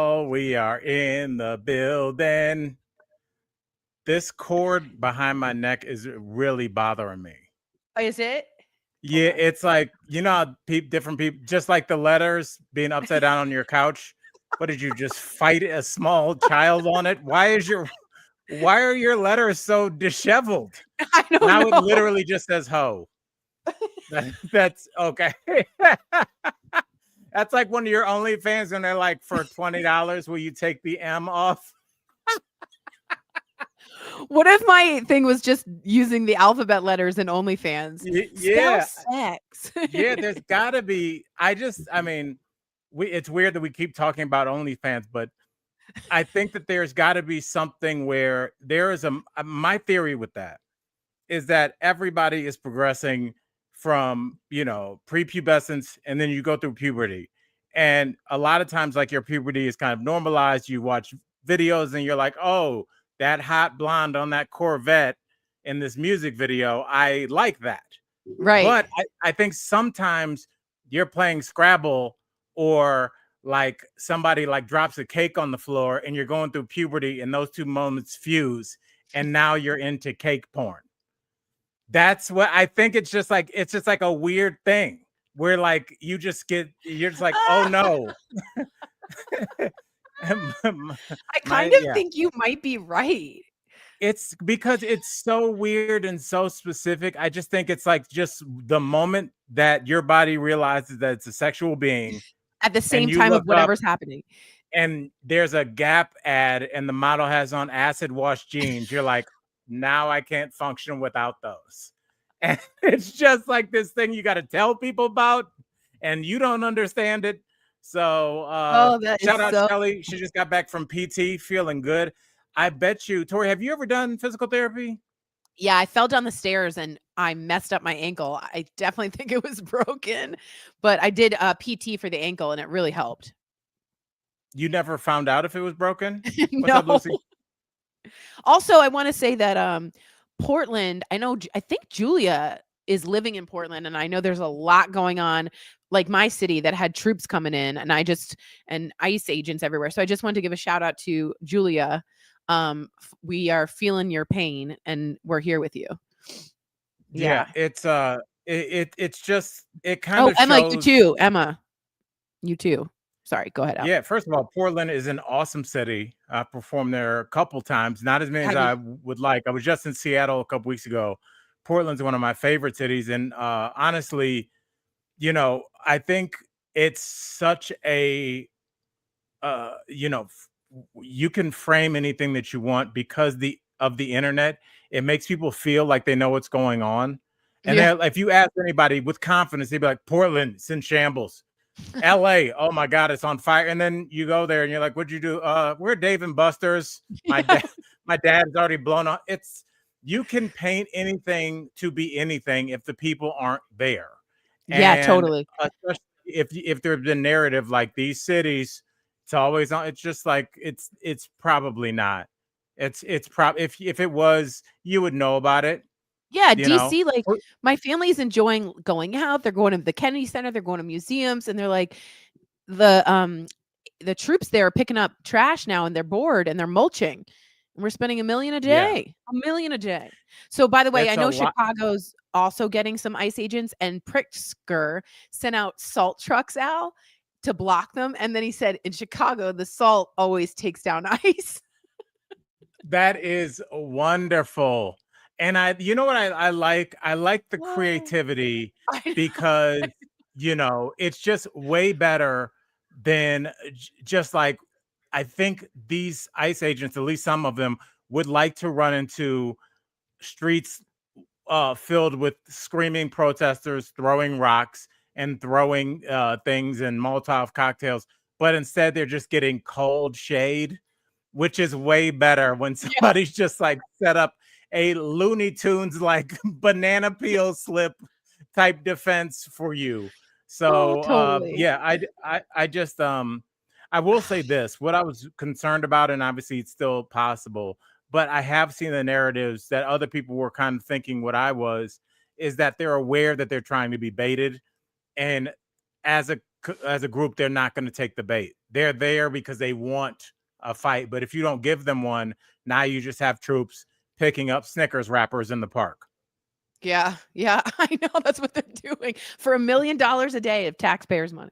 all, we are in the building. This cord behind my neck is really bothering me. Is it? Yeah, it's like, how different people, just like the letters being upside down on your couch. What did you just fight a small child on it? Why are your letters so disheveled? I don't Now know. it literally just says ho. That's okay. That's like one of your OnlyFans and they're like, for $20, will you take the M off? What if my thing was just using the alphabet letters in OnlyFans? Yeah. Spell sex. Yeah, there's gotta be. It's weird that we keep talking about OnlyFans, but I think that there's gotta be something where there is my theory with that is that everybody is progressing from, prepubescence and then you go through puberty. And a lot of times, like your puberty is kind of normalized. You watch videos and you're like, oh, that hot blonde on that Corvette in this music video, I like that. Right. But I think sometimes you're playing Scrabble or like somebody like drops a cake on the floor and you're going through puberty and those two moments fuse and now you're into cake porn. That's what I think. It's just like a weird thing where like you're just like, oh no. I kind of think you might be right. It's because it's so weird and so specific. I just think it's like just the moment that your body realizes that it's a sexual being at the same time of whatever's happening. And there's a Gap ad and the model has on acid wash jeans. You're like, now I can't function without those. And it's just like this thing you got to tell people about and you don't understand it. So shout out Kelly. She just got back from PT feeling good. I bet you, Tori, have you ever done physical therapy? Yeah, I fell down the stairs and I messed up my ankle. I definitely think it was broken, but I did PT for the ankle and it really helped. You never found out if it was broken? What's up, Lucy? Also, I want to say that Portland, I think Julia is living in Portland and I know there's a lot going on, like my city that had troops coming in and ICE agents everywhere. So I just wanted to give a shout out to Julia. We are feeling your pain and we're here with you. Yeah, it's just it kind of Emma, shows... you too. Emma, you too. Sorry, go ahead. Al. Yeah, first of all, Portland is an awesome city. I performed there a couple times, not as many as I would like. I was just in Seattle a couple weeks ago. Portland's one of my favorite cities, and honestly, I think it's such a you can frame anything that you want because of the internet. It makes people feel like they know what's going on. And then if you ask anybody with confidence, they'd be like, Portland, it's in shambles. LA, oh my God, it's on fire. And then you go there and you're like, what'd you do? We're Dave and Buster's. My dad's already blown up. You can paint anything to be anything if the people aren't there. Yeah, totally. Especially if there's been narrative like these cities, it's always on. It's just like it's probably not. It's probably if it was, you would know about it. Yeah, DC, like my family's enjoying going out. They're going to the Kennedy Center. They're going to museums, and they're like the troops there are picking up trash now, and they're bored and they're mulching. And we're spending $1 million a day, $1 million a day. So, by the way, I know Chicago's also getting some ICE agents, and Pritzker sent out salt trucks out to block them. And then he said, in Chicago, the salt always takes down ice. That is wonderful. And you know what I like? I like the creativity because, it's just way better than just like, I think these ICE agents, at least some of them, would like to run into streets filled with screaming protesters, throwing rocks and throwing things and Molotov cocktails. But instead, they're just getting cold shade, which is way better when somebody's just like set up a Looney Tunes like banana peel slip type defense for you. So totally. I just I will say this, what I was concerned about, and obviously it's still possible, but I have seen the narratives that other people were kind of thinking what I was, is that they're aware that they're trying to be baited. And as a as a group, they're not going to take the bait. They're there because they want a fight. But if you don't give them one, now you just have troops picking up Snickers wrappers in the park. Yeah, yeah, I know that's what they're doing for $1 million a day of taxpayers' money.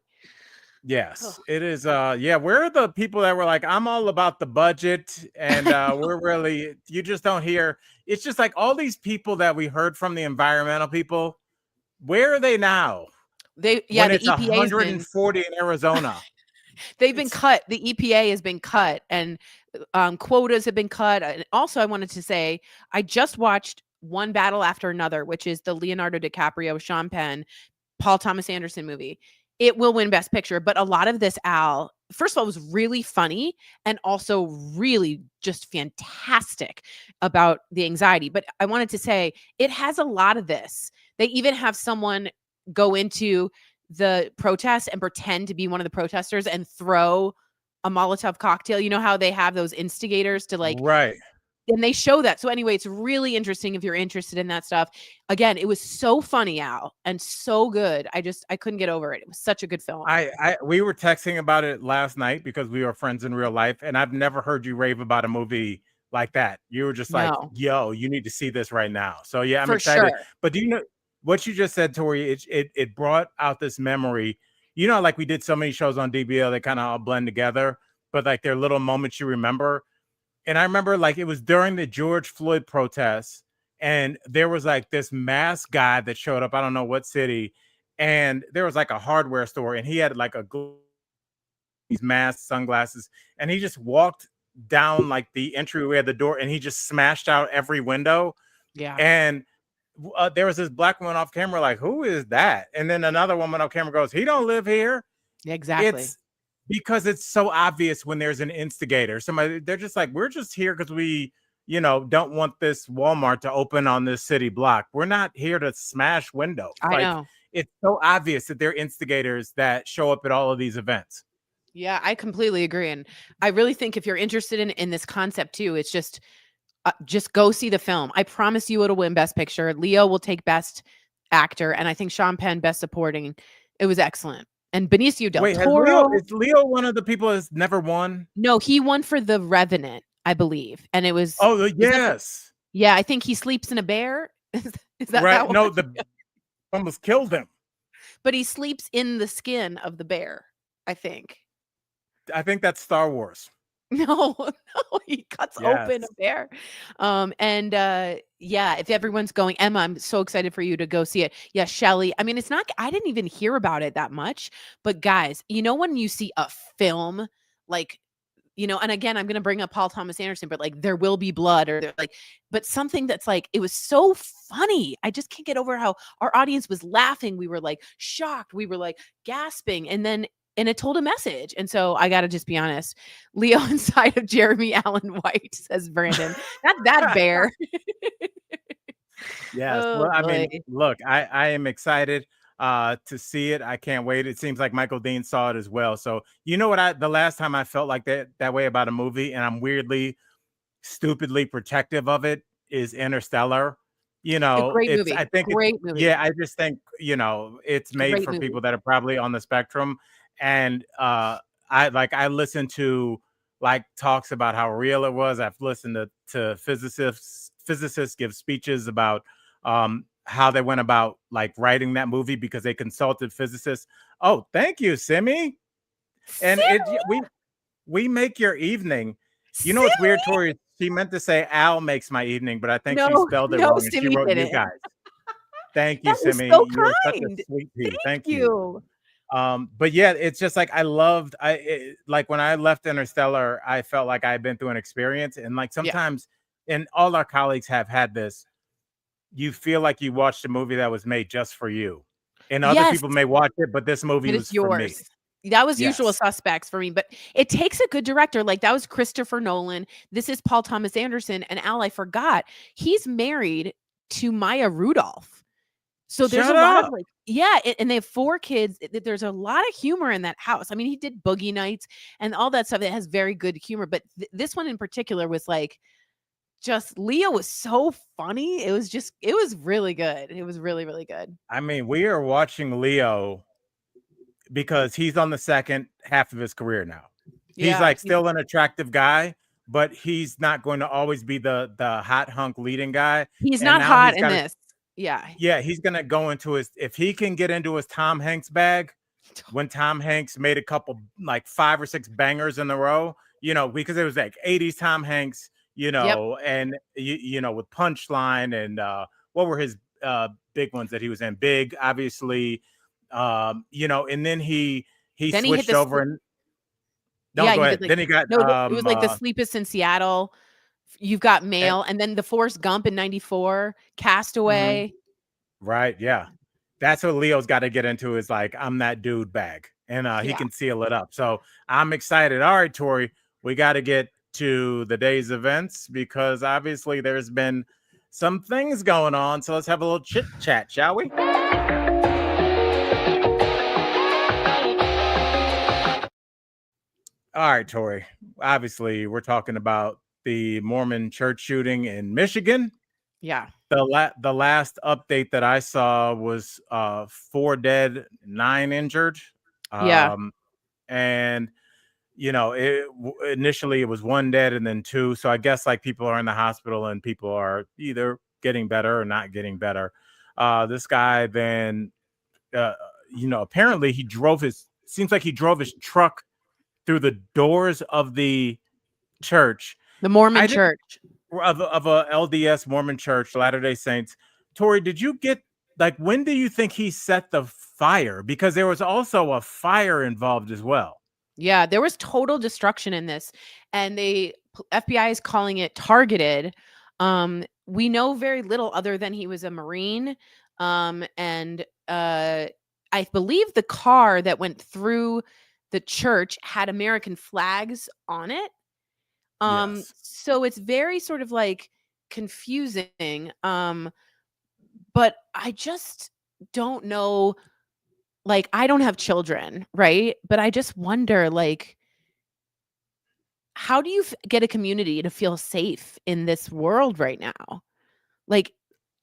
Yes, it is. Yeah, we're the people that were like, I'm all about the budget, and we're really, you just don't hear. It's just like all these people that we heard from, the environmental people. Where are they now? The When it's EPA has been 140 in Arizona. they've been cut. The EPA has been cut, and quotas have been cut. And also, I wanted to say, I just watched One Battle After Another, which is the Leonardo DiCaprio, Sean Penn, Paul Thomas Anderson movie. It will win Best Picture, but a lot of this, Al, first of all, was really funny and also really just fantastic about the anxiety. But I wanted to say it has a lot of this. They even have someone go into the protest and pretend to be one of the protesters and throw a Molotov cocktail. You know how they have those instigators to like, Right. and they show that. So anyway, it's really interesting if you're interested in that stuff. Again, it was so funny, Al, and so good. I couldn't get over it. It was such a good film. We were texting about it last night because we are friends in real life, and I've never heard you rave about a movie like that. You were just like, yo, you need to see this right now. So yeah, I'm excited. Sure. But do you know what you just said, Tori? It brought out this memory. You know, like we did so many shows on DBL, they kind of all blend together, but like they're little moments you remember. And I remember like it was during the George Floyd protests, and there was like this masked guy that showed up. I don't know what city. And there was like a hardware store, and he had like these masks, sunglasses, and he just walked down like the entryway of the door, and he just smashed out every window. Yeah. And there was this black woman off camera, like, who is that? And then another woman off camera goes, he don't live here. Exactly. It's because it's so obvious when there's an instigator. Somebody, they're just like, we're just here because we, you know, don't want this Walmart to open on this city block. We're not here to smash windows. I know. It's so obvious that they're instigators that show up at all of these events. Yeah, I completely agree. And I really think if you're interested in this concept too, it's just go see the film. I promise you it'll win Best Picture. Leo will take Best Actor. And I think Sean Penn, Best Supporting. It was excellent. And Benicio del Toro. Is Leo one of the people that's never won? No, he won for The Revenant, I believe. And it was... Oh, yes. Yeah, I think he sleeps in a bear. Is that right? That no, the almost killed him. But he sleeps in the skin of the bear, I think. I think that's Star Wars. No, he cuts open a bear. Yeah, if everyone's going, Emma, I'm so excited for you to go see it. Yeah, Shelly. I mean, I didn't even hear about it that much, but guys, you know, when you see a film, like, you know, and again, I'm going to bring up Paul Thomas Anderson, but like There Will Be Blood, or like, but something that's like, it was so funny. I just can't get over how our audience was laughing. We were like shocked. We were like gasping. And it told a message. And so I got to just be honest, Leo inside of Jeremy Allen White, says Brandon. Not that bear. Yes. Oh, well, I mean, look, I am excited to see it. I can't wait. It seems like Michael Dean saw it as well. So, you know what, the last time I felt like that way about a movie, and I'm weirdly, stupidly protective of it, is Interstellar. You know, I think great movie. Yeah, I just think, you know, it's made for people that are probably on the spectrum. And I listened to like talks about how real it was. I've listened to physicists give speeches about how they went about like writing that movie because they consulted physicists. Oh, thank you, Simi. And we make your evening. You know what's weird, Tori? She meant to say Al makes my evening, but I think she spelled it wrong, and she wrote you guys. Thank you, Simi. So You're such a sweet pea. Thank you. But yeah, it's just like like when I left Interstellar, I felt like I had been through an experience, and like sometimes, and all our colleagues have had this, you feel like you watched a movie that was made just for you, and other people may watch it, but this movie was yours. For me. That was Usual Suspects for me, but it takes a good director. Like that was Christopher Nolan. This is Paul Thomas Anderson. And Al, I forgot, he's married to Maya Rudolph. So there's a lot of like, and they have 4 kids. There's a lot of humor in that house. I mean, he did Boogie Nights and all that stuff that has very good humor. But this one in particular was like, just Leo was so funny. It was really good. It was really, really good. I mean, we are watching Leo because he's on the second half of his career now. He's Yeah, like still an attractive guy, but he's not going to always be the hot hunk leading guy. he's And not now hot he's in got to, this. Yeah. yeah, he's gonna go into his, if he can get into his Tom Hanks bag, when Tom Hanks made a couple like 5 or 6 bangers in a row, because it was like 80s Tom Hanks, Yep. and with Punchline and what were his big ones that he was in? Big, obviously, and then he Then he hit switched over and no, yeah, go he did ahead. like Then he got no, it was like The Sleepless in Seattle, You've Got and, Mail, and then the Forrest Gump in '94, mhm, Castaway. right, yeah. That's what Leo's got to get into is like, I'm that dude bag. And he Yeah. can seal it up. So I'm excited. All right, Tori, we got to get to the day's events because obviously there's been some things going on. So let's have a little chit chat, shall we? All right, Tori. Obviously, we're talking about the Mormon church shooting in Michigan. Yeah. The last update that I saw was 4 dead, 9 injured. Yeah. And initially it was 1 dead and then 2. So I guess like people are in the hospital and people are either getting better or not getting better. This guy then, apparently seems like he drove his truck through the doors of the church. The Mormon church. Of a LDS Mormon church, Latter-day Saints. Tori, did you get, like, when do you think he set the fire? Because there was also a fire involved as well. Yeah, there was total destruction in this, and FBI is calling it targeted. We know very little other than he was a Marine, and I believe the car that went through the church had American flags on it. Yes. So it's very sort of like confusing. But I just don't know. Like, I don't have children, right? But I just wonder, like, how do you get a community to feel safe in this world right now? Like,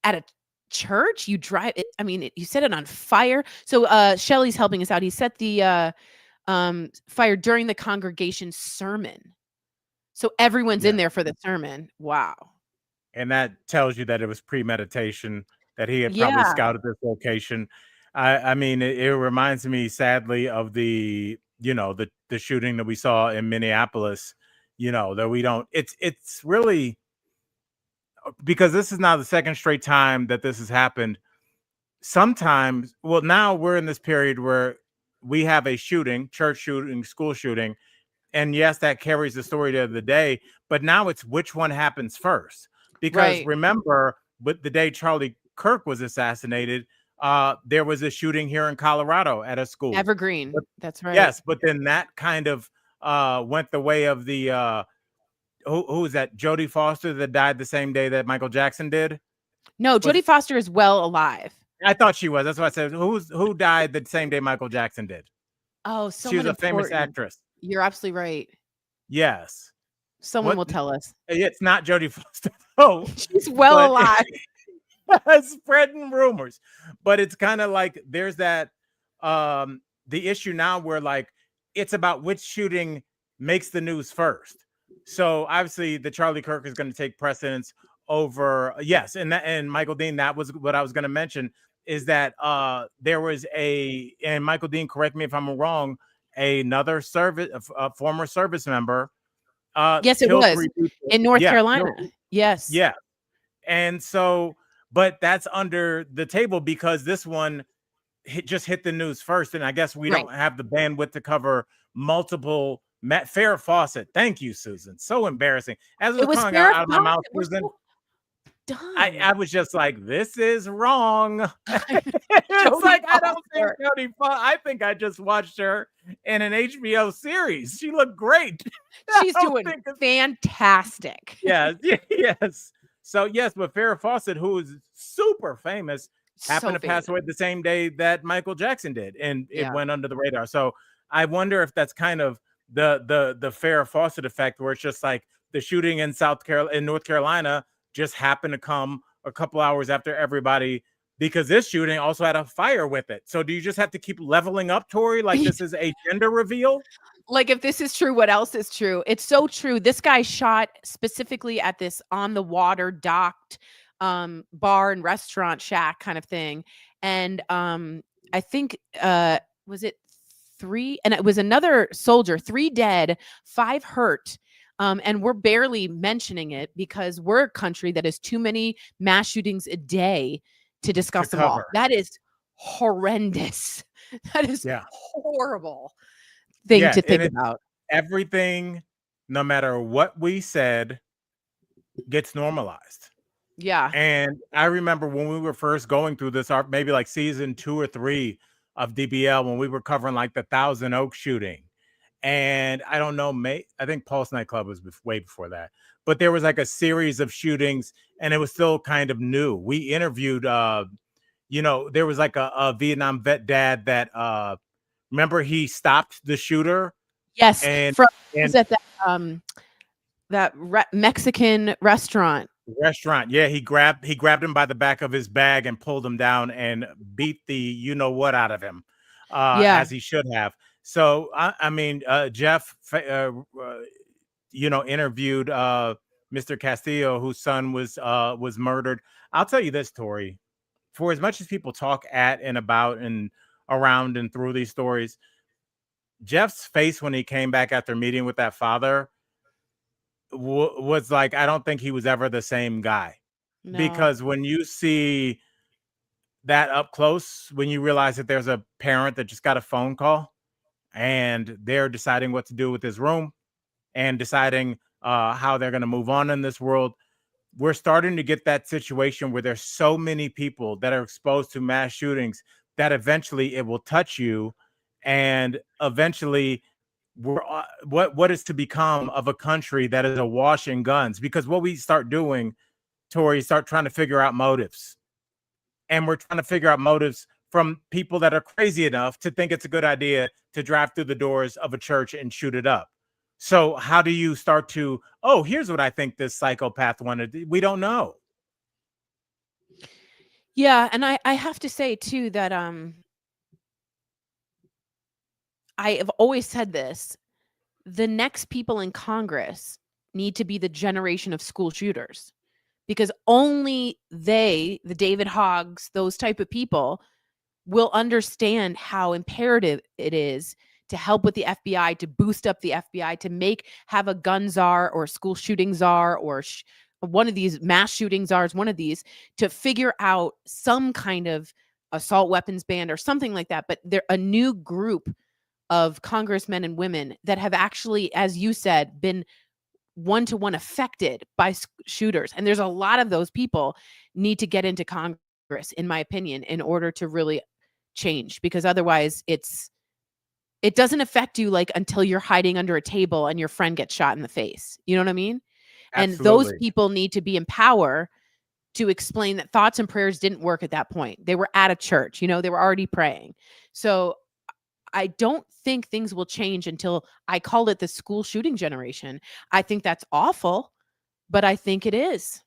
at a church, you drive it. I mean, you set it on fire. So Shelly's helping us out. He set the fire during the congregation's sermon. So everyone's in there for the sermon. Wow. And that tells you that it was premeditation, that he had probably Yeah. scouted this location. I mean, it reminds me sadly of the shooting that we saw in Minneapolis, that we don't, it's really, because this is now the second straight time that this has happened. Sometimes, well, now we're in this period where we have a shooting, church shooting, school shooting, and yes, that carries the story of the day, but now it's which one happens first. Because Right. remember, with the day Charlie Kirk was assassinated, there was a shooting here in Colorado at a school. Evergreen. That's right. Yes, but then that kind of went the way of the who was that? Jodie Foster that died the same day that Michael Jackson did? No, Jodie Foster is well alive. I thought she was. That's why I said who died the same day Michael Jackson did. Oh, She was someone a famous important. actress. You're absolutely right. Yes. Someone will tell us. It's not Jodie Foster. Oh, she's well alive. Spreading rumors, but it's kind of like there's that the issue now where like it's about which shooting makes the news first. So obviously the Charlie Kirk is going to take precedence over and Michael Dean. That was what I was going to mention, is that there was and Michael Dean, correct me if I'm wrong, another former service member. Yes, it was in North Carolina. Yes. Yeah. And so, but that's under the table because this one just hit the news first. And I guess we don't have the bandwidth to cover multiple. Farrah Fawcett. Thank you, Susan. So embarrassing. As it was coming out of my mouth, Susan, I was just like, this is wrong. It's like, I don't think Jodie Foster. I think I just watched her in an HBO series. She looked great. She's doing fantastic. Yes. So yes, but Farrah Fawcett, who is super famous, happened to pass away the same day that Michael Jackson did, and it went under the radar. So I wonder if that's kind of the Farrah Fawcett effect, where it's just like the shooting in North Carolina just happened to come a couple hours after everybody because this shooting also had a fire with it. So do you just have to keep leveling up, Tori? Like this is a gender reveal? Like, if this is true, what else is true? It's so true. This guy shot specifically at this on the water docked bar and restaurant shack kind of thing. And I think was it 3, and it was another soldier, 3 dead, 5 hurt. And we're barely mentioning it because we're a country that has too many mass shootings a day to discuss them all. That is horrendous. That is horrible thing to think about. Everything, no matter what we said, gets normalized. Yeah. And I remember when we were first going through this, maybe like season 2 or 3 of DBL, when we were covering like the Thousand Oaks shooting. And I don't know, I think Pulse nightclub was way before that. But there was like a series of shootings, and it was still kind of new. We interviewed, there was like a Vietnam vet dad that, remember he stopped the shooter. Yes, was at that Mexican restaurant. Yeah, he grabbed him by the back of his bag and pulled him down and beat the you-know-what out of him, as he should have. So, I mean, Jeff, interviewed Mr. Castillo, whose son was murdered. I'll tell you this, Tori, for as much as people talk at and about and around and through these stories, Jeff's face when he came back after meeting with that father was like, I don't think he was ever the same guy. No. Because when you see that up close, when you realize that there's a parent that just got a phone call and they're deciding what to do with his room and deciding how they're going to move on in this world, we're starting to get that situation where there's so many people that are exposed to mass shootings that eventually it will touch you, and eventually what is to become of a country that is awash in guns. Because what we start doing, Tori, start trying to figure out motives, and we're trying to figure out motives from people that are crazy enough to think it's a good idea to drive through the doors of a church and shoot it up. So how do you start to, here's what I think this psychopath wanted? We don't know. Yeah, and I have to say too that I have always said this: the next people in Congress need to be the generation of school shooters, because only they, the David Hoggs, those type of people, will understand how imperative it is to help with the FBI, to boost up the FBI, to have a gun czar or school shooting czar or one of these mass shooting czars, one of these, to figure out some kind of assault weapons ban or something like that. But they're a new group of congressmen and women that have actually, as you said, been one-to-one affected by shooters. And there's a lot of those people need to get into Congress, in my opinion, in order to really change, because otherwise it doesn't affect you like until you're hiding under a table and your friend gets shot in the face. You know what I mean? Absolutely. And those people need to be in power to explain that thoughts and prayers didn't work at that point. They were at a church, they were already praying. So I don't think things will change until I call it the school shooting generation. I think that's awful, but I think it is.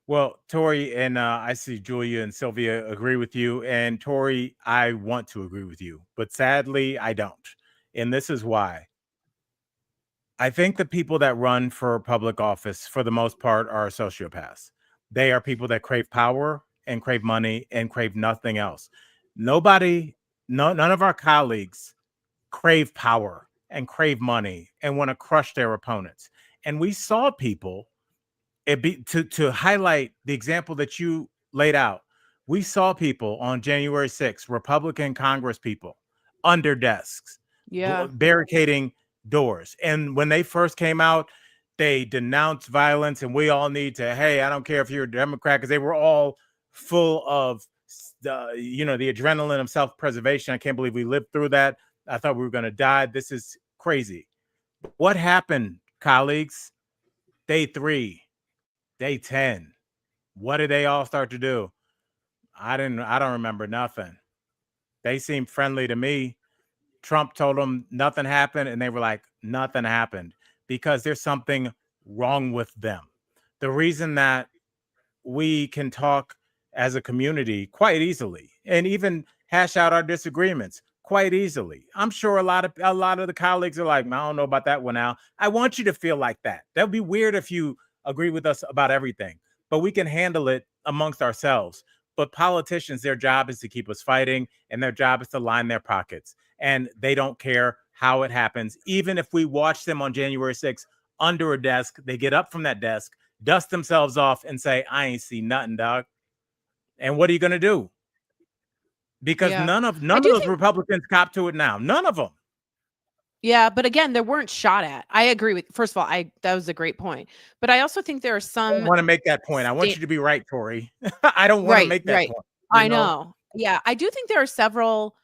Well, Tori, and I see Julia and Sylvia agree with you. And Tori, I want to agree with you, but sadly, I don't. And this is why. I think the people that run for public office, for the most part, are sociopaths. They are people that crave power and crave money and crave nothing else. None of our colleagues crave power and crave money and want to crush their opponents. And we saw people, to highlight the example that you laid out, we saw people on January 6th, Republican Congress people, under desks, barricading doors. And when they first came out, they denounced violence, and we all need to, hey, I don't care if you're a Democrat, because they were all full of the adrenaline of self-preservation. I can't believe we lived through that. I thought we were going to die. This is crazy. What happened, colleagues? Day 3, day 10. What did they all start to do? I don't remember nothing. They seemed friendly to me. Trump told them nothing happened, and they were like, nothing happened, because there's something wrong with them. The reason that we can talk as a community quite easily, and even hash out our disagreements quite easily. I'm sure a lot of the colleagues are like, I don't know about that one, Al. I want you to feel like that. That would be weird if you agree with us about everything, but we can handle it amongst ourselves. But politicians, their job is to keep us fighting, and their job is to line their pockets. And they don't care how it happens. Even if we watch them on January 6th under a desk, they get up from that desk, dust themselves off, and say, I ain't see nothing, dog. And what are you going to do? Because Yeah. none of I do those think Republicans cop to it now. None of them. Yeah, but again, they weren't shot at. I agree with first of all, that was a great point. But I also think there are I don't some want to make that point. I want sta you to be right, Tori. I don't want to Right, make that right. point, you I know? know. Yeah, I do think there are several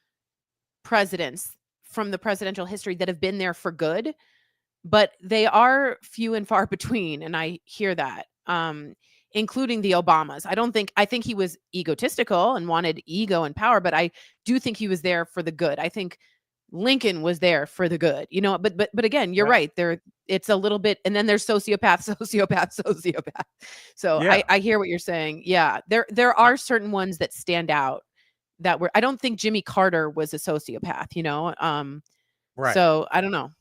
presidents from the presidential history that have been there for good, but they are few and far between, and I hear that. Including the Obamas. I think he was egotistical and wanted ego and power, but I do think he was there for the good. I think Lincoln was there for the good, but again, you're Right. right. It's a little bit, and then there's sociopath, sociopath, sociopath. So Yeah. I hear what you're saying. Yeah, there I- are certain ones that stand out that were. I don't think Jimmy Carter was a sociopath. Right. So I don't know.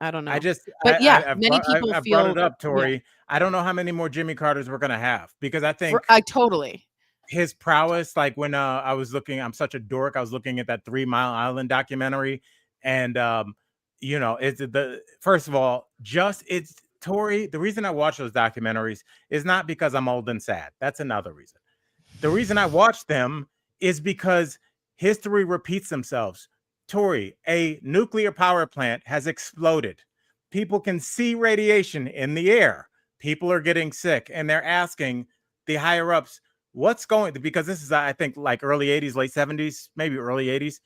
I don't I know. just But yeah, many people I brought feel it up, yeah, Tori. I don't know how many more Jimmy Carters we're gonna have, because I for think I totally. his prowess, like when I was looking, I'm such a dork. I was looking at that 3 Mile Island documentary, and it's the first of all, just it's Tori. The reason I watch those documentaries is not because I'm old and sad. That's another reason. The reason I watch them is because history repeats themselves. Tori, a nuclear power plant has exploded. People can see radiation in the air. People are getting sick, and they're asking the higher ups, what's going, because this is, I think, like early 80s, late 70s, maybe early 80s.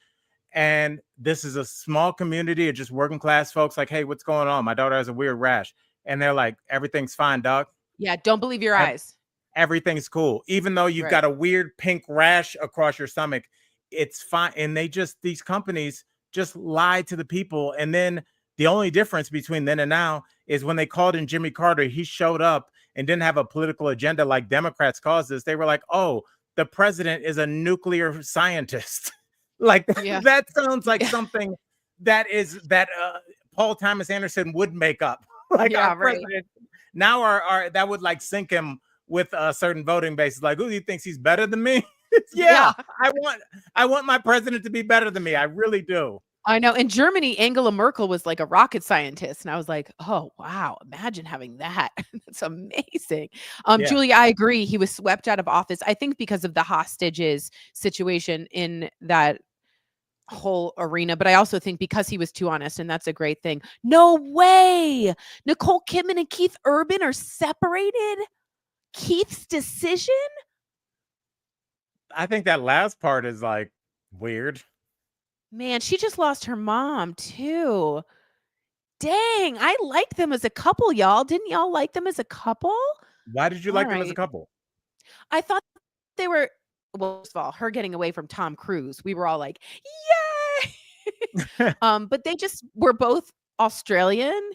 And this is a small community of just working class folks like, hey, what's going on? My daughter has a weird rash. And they're like, everything's fine, dog. Yeah, don't believe your eyes. Everything's cool. Even though you've Right. got a weird pink rash across your stomach, it's fine. And these companies just lie to the people. And then the only difference between then and now is when they called in Jimmy Carter, he showed up and didn't have a political agenda like Democrats caused this. They were like, oh, the president is a nuclear scientist. Like Yeah. that sounds like Yeah. something that Paul Thomas Anderson would make up. Like our Yeah, right. president now, our that would like sink him with a certain voting base. Like, who, he thinks he's better than me? Yeah, Yeah. I want my president to be better than me. I really do. I know. In Germany, Angela Merkel was like a rocket scientist, and I was like, "Oh, wow, imagine having that. That's amazing." Yeah. Julie, I agree. He was swept out of office, I think because of the hostages situation in that whole arena, but I also think because he was too honest, and that's a great thing. No way! Nicole Kidman and Keith Urban are separated? Keith's decision? I think that last part is like weird. Man, she just lost her mom too. Dang, I liked them as a couple, y'all. Didn't y'all like them as a couple? Why did you All like them as a right. couple? I thought they were well, first of all, her getting away from Tom Cruise, we were all like, "Yay!" But they just were both Australian.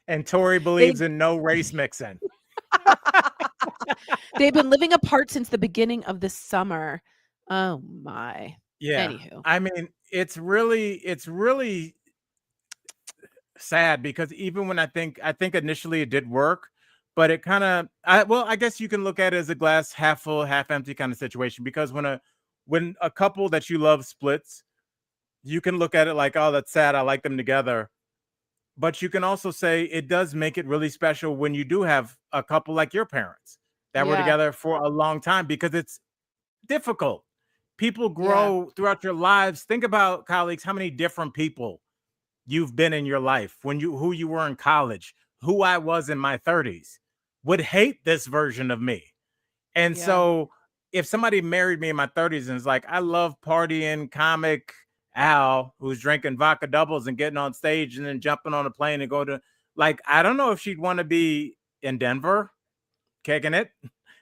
And Tori They believes in no race mixing. they've been living apart since the beginning of the summer. Oh my. Yeah. Anywho. I mean, it's really sad, because even when I think initially it did work, but it kind of I guess you can look at it as a glass half full, half empty kind of situation, because when a couple that you love splits, you can look at it like, oh, that's sad. I like them together. But you can also say it does make it really special when you do have a couple like your parents that were Yeah. together for a long time, because it's difficult. People Yeah. grow throughout your lives. Think about, colleagues, how many different people you've been in your life, who you were in college, who I was in my 30s, would hate this version of me. And Yeah. so if somebody married me in my 30s and is like, I love partying comic Al, who's drinking vodka doubles and getting on stage and then jumping on a plane and go to, like, I don't know if she'd want to be in Denver kicking it.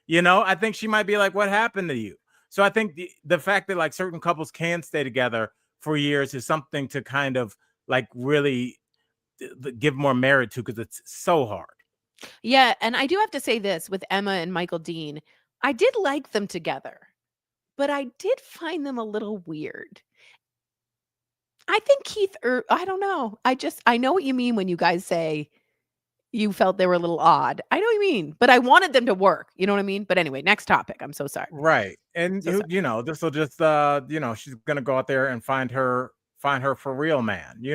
I think she might be like, what happened to you? So I think the fact that like certain couples can stay together for years is something to kind of like really give more merit to, because it's so hard. Yeah, and I do have to say this with Emma and Michael Dean, I did like them together, but I did find them a little weird. I think I don't know. I know what you mean when you guys say you felt they were a little odd. I know what you mean, but I wanted them to work. You know what I mean? But anyway, next topic. I'm so sorry. Right. And So sorry. this will just she's gonna go out there and find her for real man. She's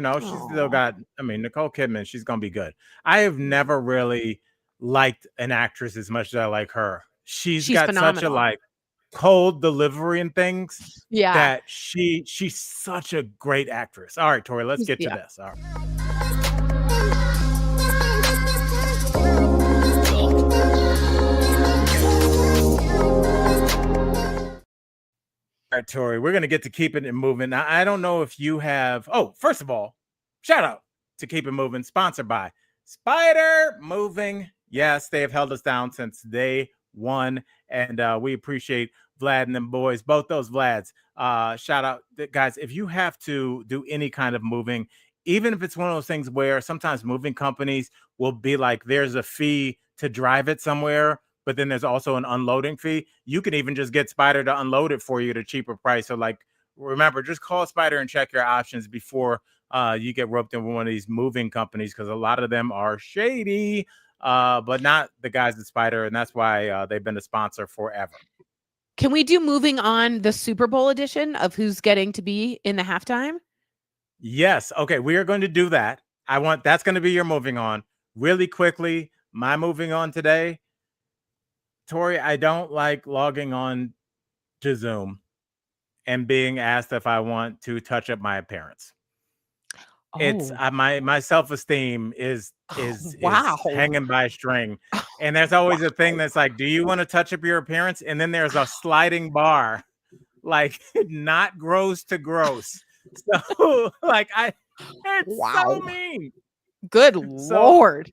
still Aw. got, I mean, Nicole Kidman, she's gonna be good. I have never really liked an actress as much as I like her. She's She's got such a phenomenal. like cold delivery and things Yeah. that she's such a great actress. All right, Tori, let's get to Yeah. this. All right. All right, Tori, we're going to get to keeping it moving. Now, I don't know if you have. Oh, first of all, shout out to Keep It Moving, sponsored by Spider Moving. Yes, they have held us down since day one, and we appreciate Vlad and them boys, both those Vlads. Shout out, guys. If you have to do any kind of moving, even if it's one of those things where sometimes moving companies will be like, there's a fee to drive it somewhere, but then there's also an unloading fee. You can even just get Spider to unload it for you at a cheaper price. So, like, remember, just call Spider and check your options before you get roped in with one of these moving companies, because a lot of them are shady, but not the guys at Spider, and that's why they've been a sponsor forever. Can we do moving on the Super Bowl edition of who's getting to be in the halftime? Yes. Okay, we are going to do that. That's going to be your moving on. Really quickly, my moving on today, Tori, I don't like logging on to Zoom and being asked if I want to touch up my appearance. It's Oh. my self-esteem is Oh, is wow. hanging by a string. And there's always a thing Wow. that's like, do you want to touch up your appearance? And then there's a sliding bar, like not gross to gross. So like it's so Wow. mean. Good So Lord.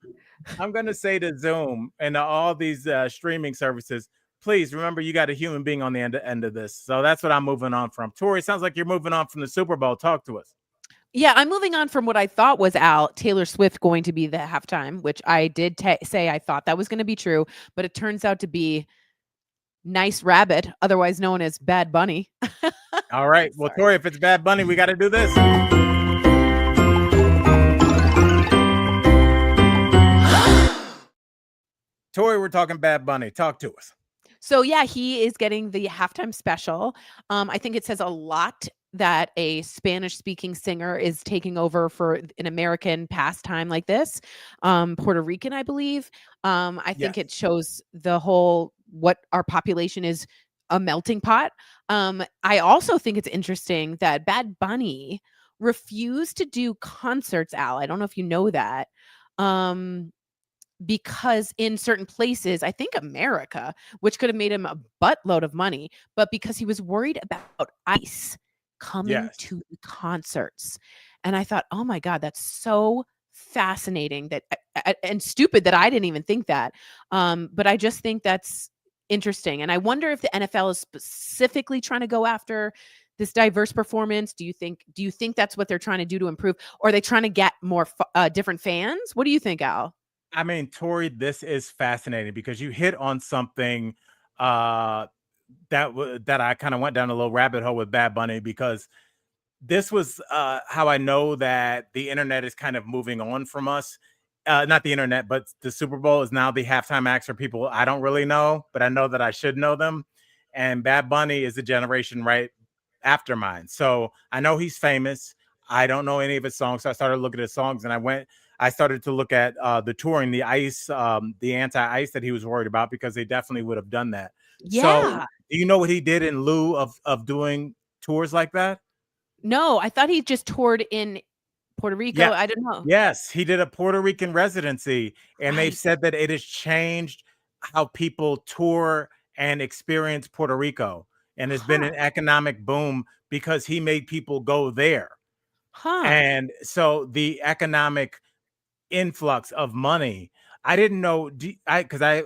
I'm gonna say to Zoom and to all these streaming services, please remember you got a human being on the end of this. So that's what I'm moving on from. Tori, sounds like you're moving on from the Super Bowl. Talk to us. Yeah, I'm moving on from what I thought was out, Taylor Swift going to be the halftime, which I did say I thought that was gonna be true, but it turns out to be Nice Rabbit, otherwise known as Bad Bunny. All right. Well, Sorry. Tori, if it's Bad Bunny, we got to do this. Tori, we're talking Bad Bunny. Talk to us. So yeah, he is getting the halftime special. I think it says a lot that a Spanish-speaking singer is taking over for an American pastime like this. Puerto Rican, I believe. I think it Yes. shows the whole what our population is, a melting pot. I also think it's interesting that Bad Bunny refused to do concerts, Al. I don't know if you know that. Um, because in certain places, I think America, which could have made him a buttload of money, but because he was worried about ICE coming Yes. to the concerts. And I thought, "Oh my god, that's so fascinating that and stupid that I didn't even think that." But I just think that's interesting. And I wonder if the NFL is specifically trying to go after this diverse performance. Do you think that's what they're trying to do to improve, or are they trying to get more different fans? What do you think, Al? I mean, Tori, this is fascinating because you hit on something uh, that I kind of went down a little rabbit hole with Bad Bunny, because this was how I know that the internet is kind of moving on from us. Not the internet, but the Super Bowl is now the halftime acts for people I don't really know, but I know that I should know them. And Bad Bunny is the generation right after mine. So I know he's famous. I don't know any of his songs. So I started looking at his songs, and I started to look at the touring, the ice, the anti-ice that he was worried about, because they definitely would have done that. So Yeah. do you know what he did in lieu of doing tours like that? No, I thought he just toured in Puerto Rico. Yeah. I don't know. Yes, he did a Puerto Rican residency, and they've Right. said that it has changed how people tour and experience Puerto Rico, and there's been Huh. an economic boom because he made people go there. Huh. And so the economic influx of money, I didn't know, because I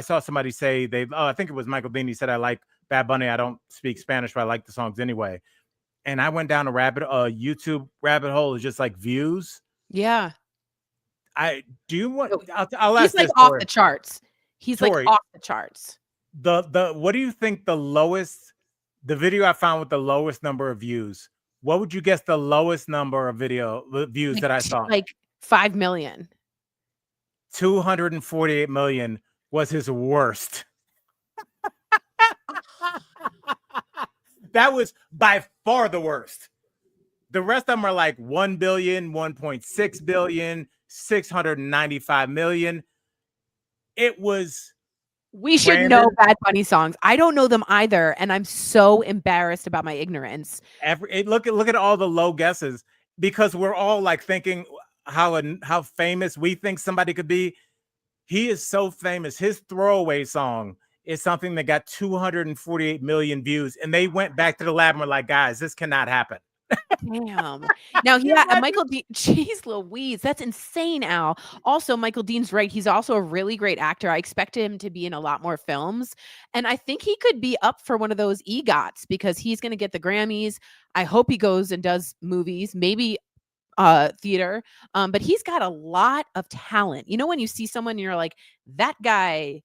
saw somebody say I think it was Michael Bean. He said, I like Bad Bunny. I don't speak Spanish, but I like the songs anyway. And I went down a YouTube rabbit hole, is just like views. Yeah. Do you want? No, I'll he's ask like this, off the charts. He's like Tori. off the charts. The what do you think the video I found with the lowest number of views? What would you guess the lowest number of views that I saw? Like 5 million. 248 million was his worst. That was by far the worst. The rest of them are like 1 billion, 1.6 billion, 695 million. It was We should Brandon. know Bad Bunny songs. I don't know them either, and I'm so embarrassed about my ignorance. Look at all the low guesses, because we're all like thinking how famous we think somebody could be. He is so famous. His throwaway song is something that got 248 million views, and they went back to the lab and were like, guys, this cannot happen. Damn. Now, yeah, Michael Dean, jeez Louise, that's insane, Al. Also, Michael Dean's right. He's also a really great actor. I expect him to be in a lot more films. And I think he could be up for one of those EGOTs because he's going to get the Grammys. I hope he goes and does movies, maybe theater. But he's got a lot of talent. You know, when you see someone, you're like, that guy,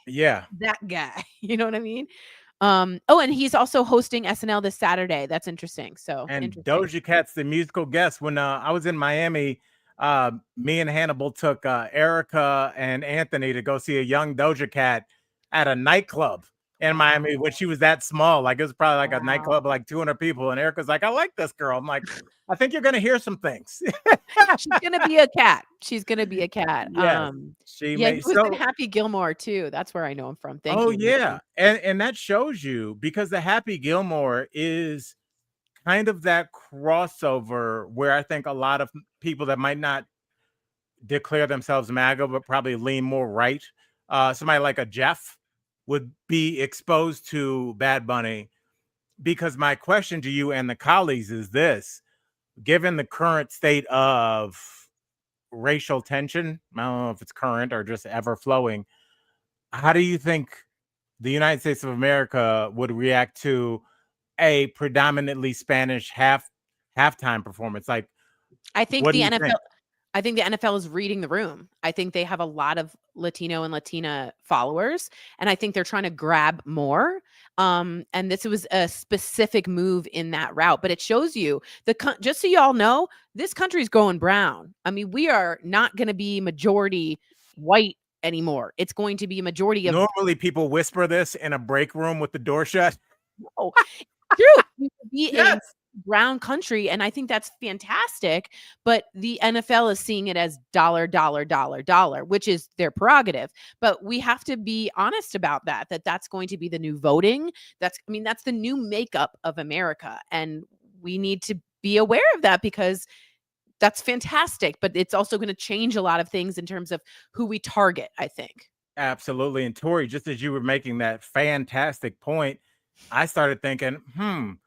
Yeah. that guy. You know what I mean? Oh, and he's also hosting SNL this Saturday. That's interesting. So, And Doja Cat's the musical guest. When I was in Miami, me and Hannibal took Erica and Anthony to go see a young Doja Cat at a nightclub in Miami when she was that small. Like, it was probably like a nightclub of like 200 people. And Erica's like, I like this girl. I'm like, I think you're going to hear some things. She's going to be a cat. She's going to be a cat. Yes, he was in Happy Gilmore too. That's where I know him from. Thank you. Yeah. And that shows you, because the Happy Gilmore is kind of that crossover where I think a lot of people that might not declare themselves MAGA, but probably lean more right, somebody like a Jeff would be exposed to Bad Bunny. Because my question to you and the colleagues is this: given the current state of racial tension, I don't know if it's current or just ever flowing, how do you think the United States of America would react to a predominantly Spanish halftime performance? Like, I think what the do you NFL think? I think the NFL is reading the room. I think they have a lot of Latino and Latina followers, and I think they're trying to grab more. And this was a specific move in that route, but it shows you just so y'all know, this country's going brown. I mean, we are not going to be majority white anymore. It's going to be a majority of. Normally, people whisper this in a break room with the door shut. Oh, true. We could be Yes. a brown country, and I think that's fantastic. But the NFL is seeing it as dollar, dollar, dollar, dollar, which is their prerogative. But we have to be honest about that's going to be the new voting. That's the new makeup of America, and we need to be aware of that because that's fantastic. But it's also going to change a lot of things in terms of who we target, I think. Absolutely. And Tori, just as you were making that fantastic point, I started thinking,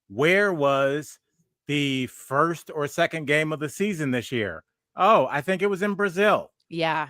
where was the first or second game of the season this year? Oh, I think it was in Brazil. Yeah.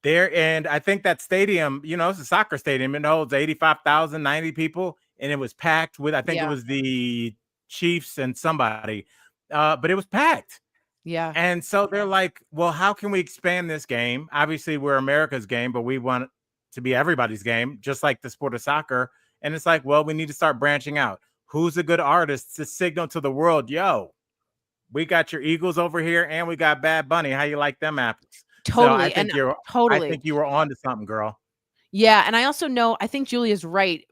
And I think that stadium, it's a soccer stadium. It holds 85,000, 90 people. And it was packed with, I think it was the Chiefs and somebody. But it was packed. Yeah. And so they're like, well, how can we expand this game? Obviously, we're America's game, but we want it to be everybody's game, just like the sport of soccer. And it's like, well, we need to start branching out. Who's a good artist to signal to the world, yo, we got your Eagles over here and we got Bad Bunny. How you like them apples? Totally. So I think you were on to something, girl. Yeah. And I also know, I think Julia's right.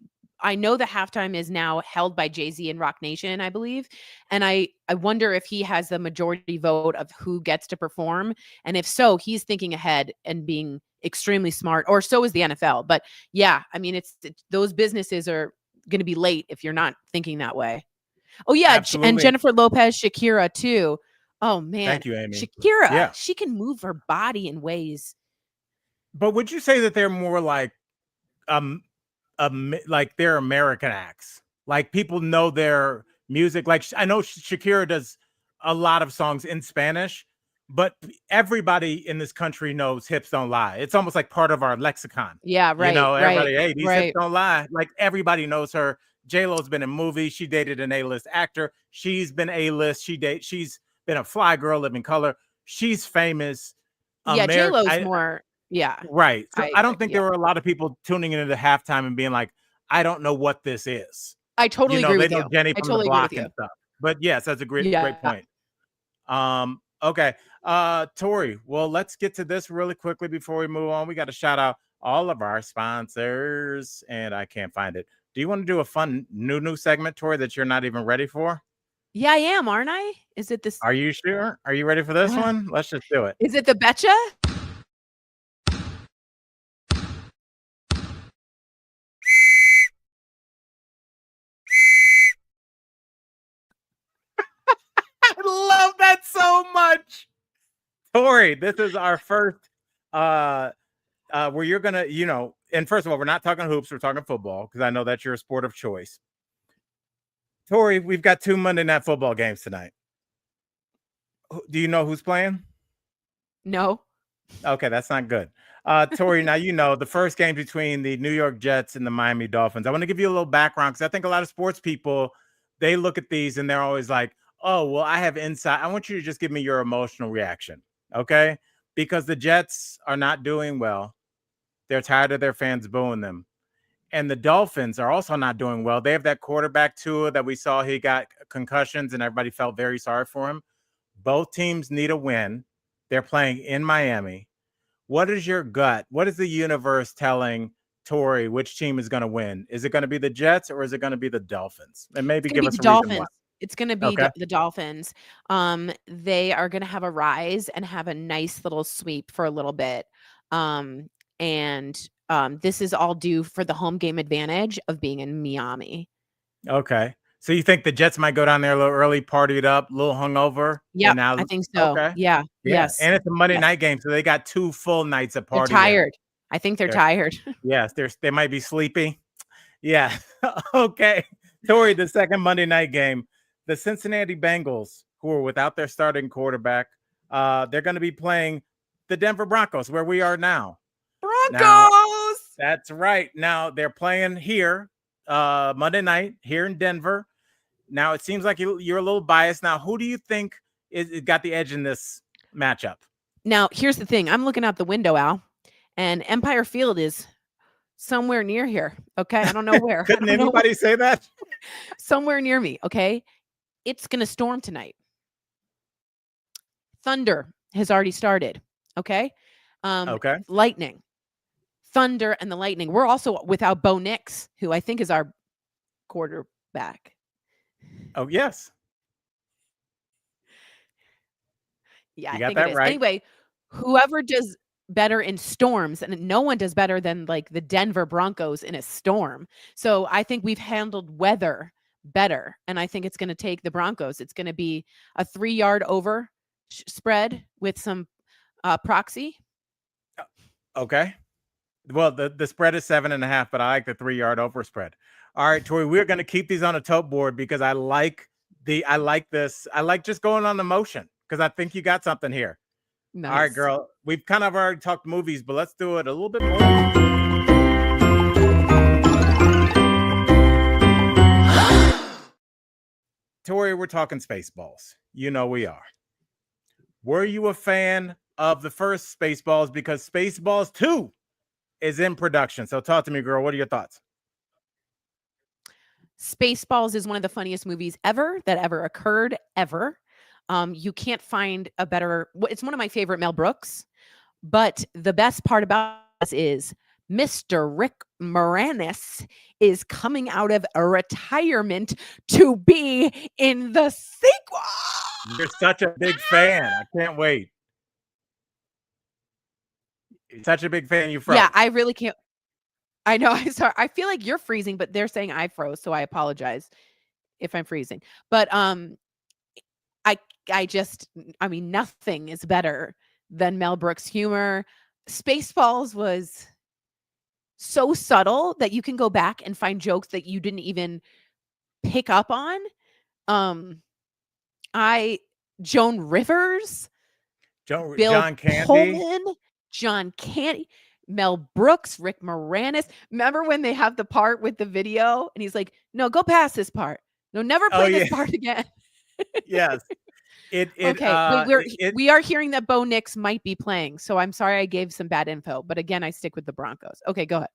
I know the halftime is now held by Jay-Z and Rock Nation, I believe. And I wonder if he has the majority vote of who gets to perform. And if so, he's thinking ahead and being extremely smart, or so is the NFL. But yeah, I mean, those businesses are going to be late if you're not thinking that way. Oh yeah. Absolutely. And Jennifer Lopez, Shakira too. Oh man. Thank you, Amy. Shakira, she can move her body in ways. But would you say that they're more like they're American acts? Like, people know their music. Like, I know Shakira does a lot of songs in Spanish, but everybody in this country knows Hips Don't Lie. It's almost like part of our lexicon. Yeah, right. Everybody, right, hey, these hips don't lie. Like, everybody knows her. J-Lo's been in movies. She dated an A-list actor. She's been A-list. She's been a fly girl, Living Color. she's famous. Yeah, J-Lo's I more yeah, right. So I I agree, don't think yeah. there were a lot of people tuning into the halftime and being like, "I don't know what this is." I You totally know, agree they with know you. Jenny I from the totally agree with Block you. and stuff. But yes, that's a great Yeah. point. Okay. Tori, well, let's get to this really quickly before we move on. We got to shout out all of our sponsors, and I can't find it. Do you want to do a fun new segment, Tori, that you're not even ready for? Yeah, I am, aren't I? Is it this Are you sure? Are you ready for this one? Let's just do it. Is it the betcha? I love that so much. Tori, this is our first where you're gonna, and first of all, we're not talking hoops, we're talking football, because I know that's your sport of choice. Tori, we've got 2 Monday Night Football games tonight. Do you know who's playing? No. Okay, that's not good. Tori, now the first game between the New York Jets and the Miami Dolphins. I want to give you a little background because I think a lot of sports people, they look at these and they're always like, "Oh, well, I have insight." I want you to just give me your emotional reaction, okay? Because the Jets are not doing well. They're tired of their fans booing them. And the Dolphins are also not doing well. They have that quarterback Tua that we saw. He got concussions and everybody felt very sorry for him. Both teams need a win. They're playing in Miami. What is your gut? What is the universe telling Tori which team is going to win? Is it going to be the Jets or is it going to be the Dolphins? And maybe It's gonna give be us the a reason why. Dolphins. It's gonna be Okay. the Dolphins. They are gonna have a rise and have a nice little sweep for a little bit. This is all due for the home game advantage of being in Miami. Okay. So you think the Jets might go down there a little early, party it up, a little hungover, and Yep, now I think so. okay. Yeah. Yeah. Yes. And it's a Monday Yes. night game, so they got 2 full nights of They're partying. tired. I think they're They're tired. yes, they might be sleepy. Yeah. Okay. Tori, the second Monday night game, the Cincinnati Bengals, who are without their starting quarterback, they're going to be playing the Denver Broncos, where we are now. Now, Broncos! that's right. Now they're playing here Monday night here in Denver. Now it seems like you're a little biased. Now, who do you think is got the edge in this matchup? Now, here's the thing. I'm looking out the window, Al, and Empire Field is somewhere near here. Okay. I don't know where. Couldn't anybody say that? Somewhere near me. Okay. It's going to storm tonight. Thunder has already started. Okay. Okay. Lightning, thunder, and the lightning. We're also without Bo Nix, who I think is our quarterback. Oh, yes. Yeah, You I got think it that is. right. Anyway, whoever does better in storms, and no one does better than like the Denver Broncos in a storm. So I think we've handled weather better, and I think it's going to take the Broncos. It's going to be a 3-yard over spread with some proxy. Okay. Well, the spread is 7.5, but I like the 3-yard over spread. All right, Tori, we're going to keep these on a tote board because I like this. I like just going on the motion because I think you got something here. Nice. All right, girl. We've kind of already talked movies, but let's do it a little bit more. Tori, we're talking Spaceballs. You know we are. Were you a fan of the first Spaceballs? Because Spaceballs 2 is in production. So talk to me, girl. What are your thoughts? Spaceballs is one of the funniest movies ever that ever occurred, ever. You can't find a better. It's one of my favorite Mel Brooks. But the best part about this is Mr. Rick Moranis is coming out of a retirement to be in the sequel. You're such a big fan. I can't wait. You're such a big fan. You froze. Yeah, I really can't. I know. I'm sorry. I feel like you're freezing, but they're saying I froze, so I apologize if I'm freezing. But I mean, nothing is better than Mel Brooks' humor. Spaceballs was so subtle that you can go back and find jokes that you didn't even pick up on. Joan Rivers, Bill John Candy, Pullman, John Candy, Mel Brooks, Rick Moranis. Remember when they have the part with the video and he's like, "No, go past this part. No, never play this part again." Yes. Okay, wait, we are hearing that Bo Nix might be playing, so I'm sorry I gave some bad info, but again, I stick with the Broncos. Okay, go ahead.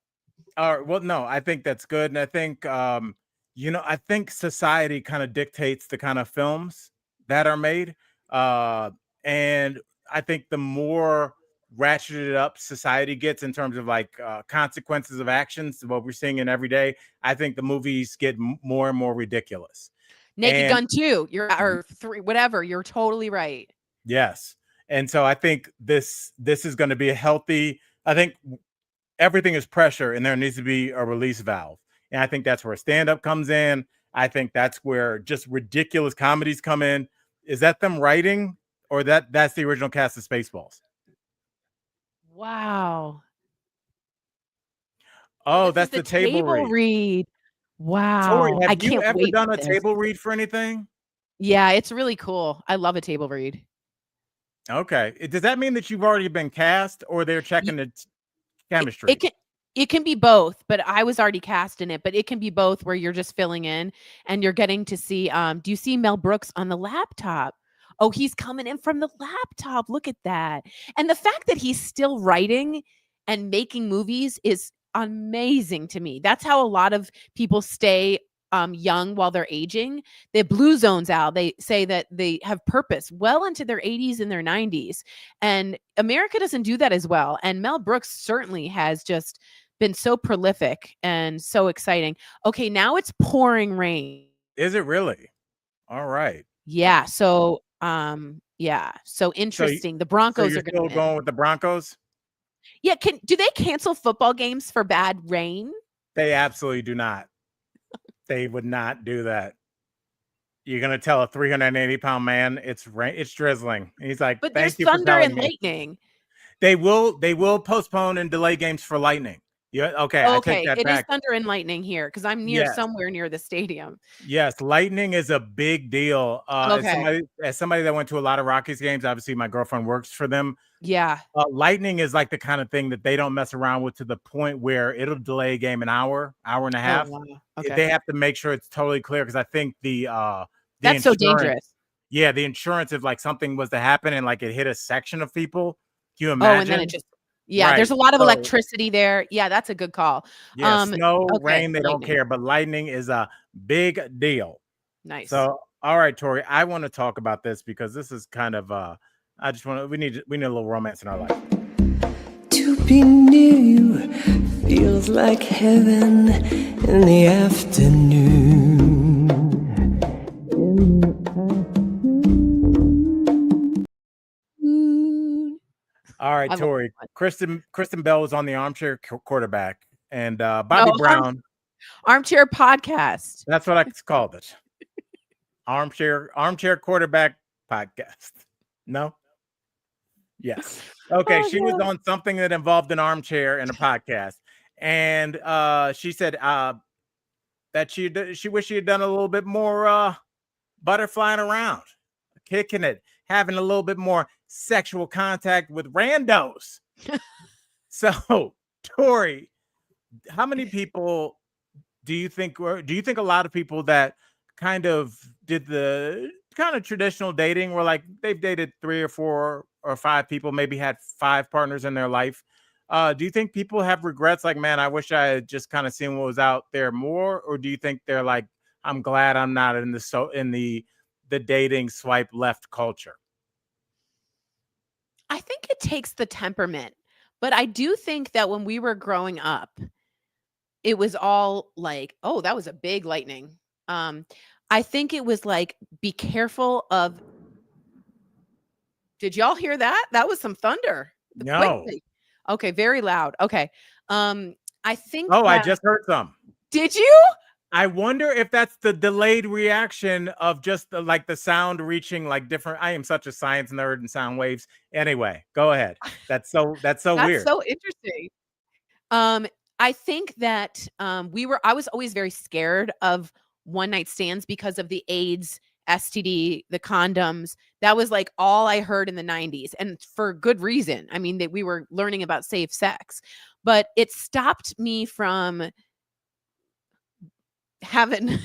All right. Well, no, I think that's good. And I think, I think society kind of dictates the kind of films that are made. Uh, and I think the more ratcheted up society gets in terms of like consequences of actions, what we're seeing in every day, I think the movies get more and more ridiculous. Naked And Gun 2, or 3, whatever. You're totally right. yes. And so I think this is going to be a healthy, I think everything is pressure and there needs to be a release valve. And I think that's where stand up comes in. I think that's where just ridiculous comedies come in. Is that them writing or that's the original cast of Spaceballs? Wow. Oh, This is that's the the table table read. read. Tori, Wow. I have you can't ever wait done for a this. table read for anything? Yeah, it's really cool. I love a table read. Okay. Does that mean that you've already been cast or they're checking the It chemistry? can be both, but I was already cast in it, but it can be both where you're just filling in and you're getting to see, do you see Mel Brooks on the laptop? Oh, he's coming in from the laptop. Look at that. And the fact that he's still writing and making movies is amazing to me. That's how a lot of people stay young while they're aging. The blue zones out. They say that they have purpose well into their 80s and their 90s. And America doesn't do that as well. And Mel Brooks certainly has just been so prolific and so exciting. Okay, now it's pouring rain. Is it really? All right. Yeah. So, yeah. So So interesting. The so Broncos you're are going to still win. going with the Broncos? Yeah. Do they cancel football games for bad rain? They absolutely do not. They would not do that. You're gonna tell a 380-pound man it's drizzling. And he's like, But there's thank you for thunder telling and me. lightning. They will postpone and delay games for lightning. Yeah, okay, I take Okay, that it is back. thunder and lightning here because I'm Yes. somewhere near the stadium. Yes, lightning is a big deal. As Okay. somebody that went to a lot of Rockies games, obviously my girlfriend works for them. Yeah. Lightning is like the kind of thing that they don't mess around with to the point where it'll delay a game an hour, hour and a Oh, half. wow. Okay. They have to make sure it's totally clear because I think the That's so insurance, dangerous. yeah, the insurance if like something was to happen and like it hit a section of people, can you Oh, and then it imagine? just yeah, Right. there's a lot of So electricity there. Yeah, that's a good call. yeah, snow, Okay, rain, they don't lightning. care, but lightning is a big deal. Nice. So, all right, Tori, I want to talk about this because this is kind of I just want to we need a little romance in our life. To be near you feels like heaven in the afternoon. All right, I love Tori. that. Kristen Bell was on the armchair quarterback, and Bobby No, Brown. armchair podcast. That's what I called it. Armchair quarterback podcast. No. Yes. Okay. Oh, She was God. on something that involved an armchair and a podcast, and she said that she wished she had done a little bit more butterflying around, kicking it, having a little bit more sexual contact with randos. So, Tori, how many people do you think a lot of people that kind of did the kind of traditional dating where like they've dated 3 or 4 or 5 people, maybe had 5 partners in their life? Do you think people have regrets like, man, I wish I had just kind of seen what was out there more? Or do you think they're like, I'm glad I'm not in the dating swipe left culture? I think it takes the temperament, but I do think that when we were growing up, it was all like, "Oh, that was a big lightning." Um, I think it was like, "Be careful of." Did y'all hear that? That was some thunder. No. Okay, very loud. Okay. I think Oh, I that just heard some. did you? I wonder if that's the delayed reaction of just like the sound reaching like different. I am such a science nerd and sound waves. Anyway, go ahead. That's so That's weird. so interesting. Um, I think that I was always very scared of one night stands because of the AIDS, STD, the condoms. That was like all I heard in the 90s, and for good reason. I mean, that we were learning about safe sex, but it stopped me from having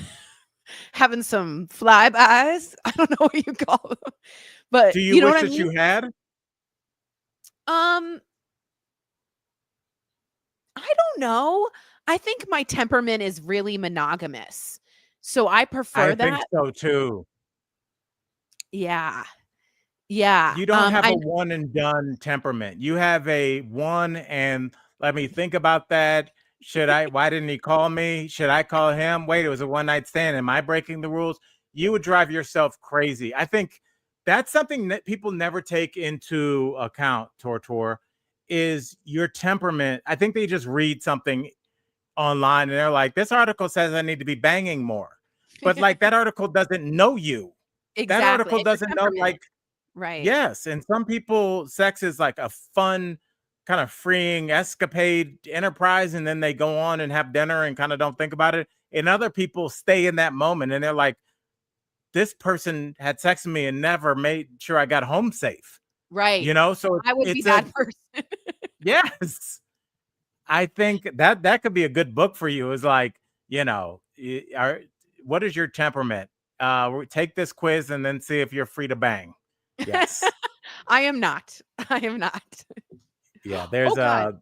having some flybys. I don't know what you call them, but Do you you know wish what I that mean? you had? Um, I don't know. I think my temperament is really monogamous. So I I prefer think that. so too. Yeah. Yeah. You don't have a I one and done temperament. You have a one and let me think about that. Why didn't he call me? Should I call him? Wait, it was a one night stand. Am I breaking the rules? You would drive yourself crazy. I think that's something that people never take into account, Tortor, is your temperament. I think they just read something online and they're like, this article says I need to be banging more. But like that article doesn't know you. That exactly. article It's your doesn't know temperament. like Right. yes, and some people, sex is like a fun, kind of freeing escapade enterprise, and then they go on and have dinner and kind of don't think about it. And other people stay in that moment and they're like, this person had sex with me and never made sure I got home safe. Right. So I would be it's a that person. yes. I think that could be a good book for you. Is like, what is your temperament? Take this quiz and then see if you're free to bang. Yes. I am not. I am not. Yeah, Oh there's god, a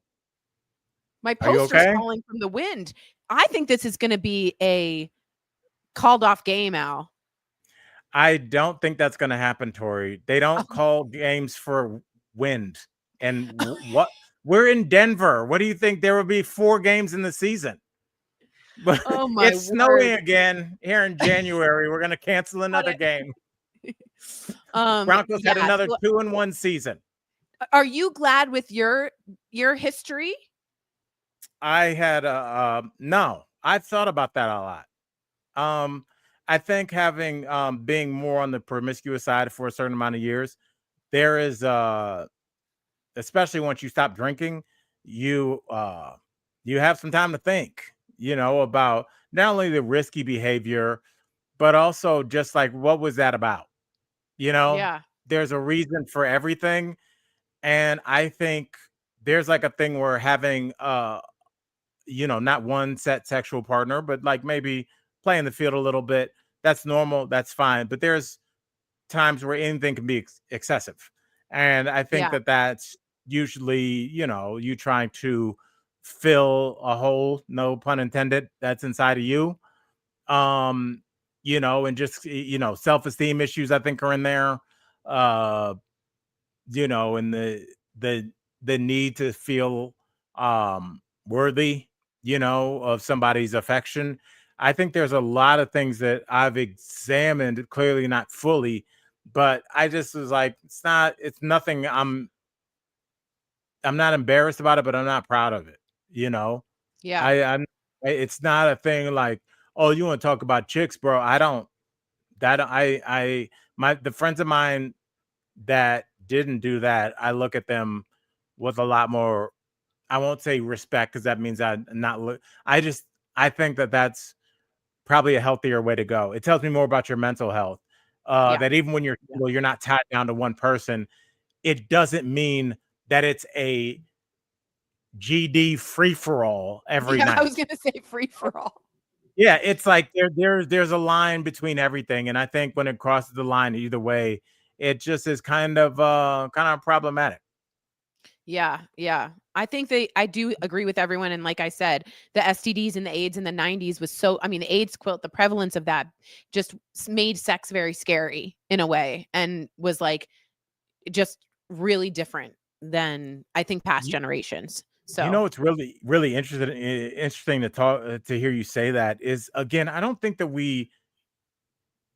my are you poster's okay? falling from the wind. I think this is gonna be a called off game, Al. I don't think that's gonna happen, Tori. They don't call games for wind. And what we're in Denver. What do you think? There will be 4 games in the season. But Oh my it's snowing word. again here in January. We're gonna cancel Got another it. game. Broncos had Yeah, another so 2-1 season. are you glad with your history? I had no, I've thought about that a lot. I think having being more on the promiscuous side for a certain amount of years, there is especially once you stop drinking, you have some time to think, about not only the risky behavior, but also just like what was that about? You know, Yeah. there's a reason for everything. And I think there's like a thing where having not one set sexual partner, but like maybe playing the field a little bit. That's normal. That's fine. But there's times where anything can be excessive. And I think Yeah. that that's usually, you trying to fill a hole, no pun intended, that's inside of you. Um, and just, self-esteem issues I think are in there. Uh, and the the need to feel worthy, of somebody's affection. I think there's a lot of things that I've examined, clearly not fully, but I just was like, it's nothing I'm not embarrassed about it, but I'm not proud of it, you know. Yeah. I'm it's not a thing like, oh, you want to talk about chicks, bro. I don't that I my the friends of mine that didn't do that, I look at them with a lot more, I won't say respect because that means I'm not I just I think that that's probably a healthier way to go. It tells me more about your mental health. Yeah. That even when you're single, you're not tied down to one person. It doesn't mean that it's a GD free for all every Yeah, I was night. gonna say free for all. Yeah, it's like there's a line between everything, and I think when it crosses the line either way, it just is kind of problematic. Yeah, yeah. I do agree with everyone, and like I said, the STDs and the AIDS in the 90s was the AIDS quilt, the prevalence of that just made sex very scary in a way and was like just really different than I think past You, generations. you So, know what's really really interesting to talk to hear you say that is, again, I don't think that we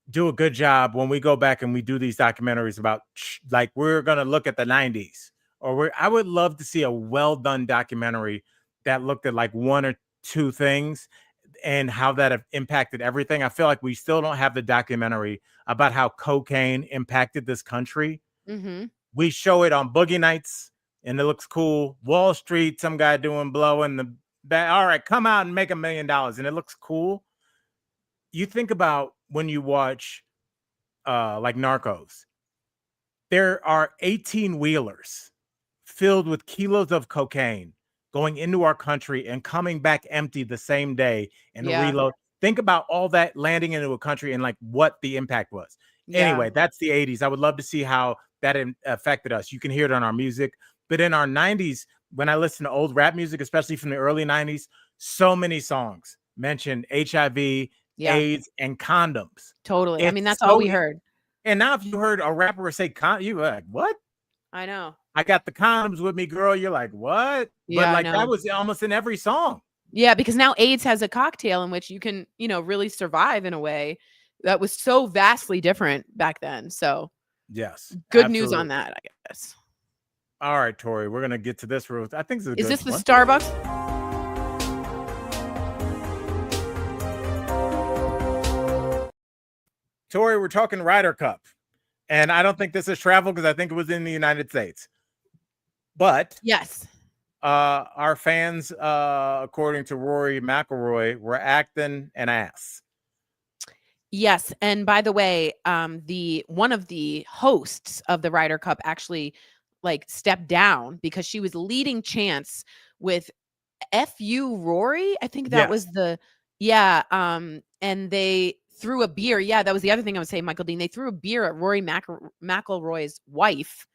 do a good job when we go back and we do these documentaries about like we're going to look at the 90s, or I would love to see a well done documentary that looked at like one or two things and how that have impacted everything. I feel like we still don't have the documentary about how cocaine impacted this country. mhm. We show it on boogie nights and it looks cool. Wall Street, some guy doing blow in the back. All right, come out and make $1 million and it looks cool. You think about when you watch like Narcos, there are 18 wheelers filled with kilos of cocaine going into our country and coming back empty the same day and Yeah. reload. think about all that landing into a country and like what the impact was. Anyway, that's the 80s. I would love to see how that affected us. You can hear it on our music, but in our 90s, when I listen to old rap music, especially from the early 90s, so many songs mention HIV, AIDS, and condoms. Totally. I mean, It's that's all so we heard. And now if you heard a rapper say you were like, what? I know. I got the condoms with me, girl. You're like, what? Yeah, but like I know. that was almost in every song. Yeah, because now AIDS has a cocktail in which you can, really survive in a way that was so vastly different back then. So yes, good news on that, I guess. All right, Tori, we're gonna get to this. I think this is this the Starbucks? Tori, we're talking Ryder Cup, and I don't think this is travel because I think it was in the United States. But yes, our fans, according to Rory McIlroy, were acting an ass. Yes, and by the way, one of the hosts of the Ryder Cup actually stepped down because she was leading chants with "F-U Rory." I think that was and they threw a beer. Yeah, that was the other thing I would say, Michael Dean. They threw a beer at Rory McIlroy's wife,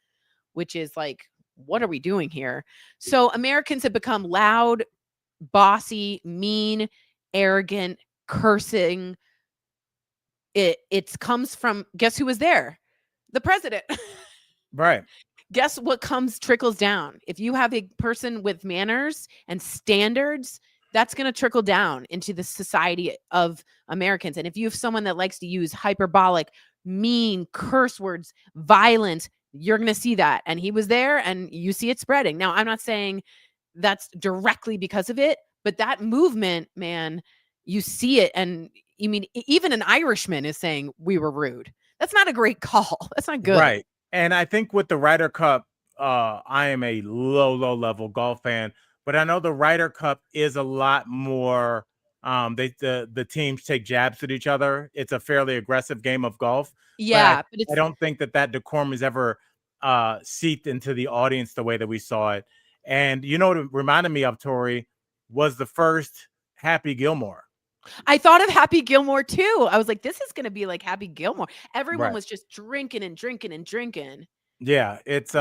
which is like, what are we doing here? So Americans have become loud, bossy, mean, arrogant, cursing. It comes from, guess who was there? The president. Right. Guess what trickles down? If you have a person with manners and standards, that's going to trickle down into the society of Americans. And if you have someone that likes to use hyperbolic, mean, curse words, violence, you're going to see that. And he was there and you see it spreading. Now, I'm not saying that's directly because of it, but that movement, man, you see it. And you mean, even an Irishman is saying we were rude. That's not a great call. That's not good. Right. And I think with the Ryder Cup, I am a low level golf fan, but I know the Ryder Cup is a lot more. The teams take jabs at each other. It's a fairly aggressive game of golf. Yeah, but I don't think that decorum is ever seeped into the audience the way that we saw it. And you know what it reminded me of, Tori, was the first Happy Gilmore. I thought of Happy Gilmore too. I was like, this is going to be like Happy Gilmore. Everyone was just drinking and drinking and drinking. Yeah, it's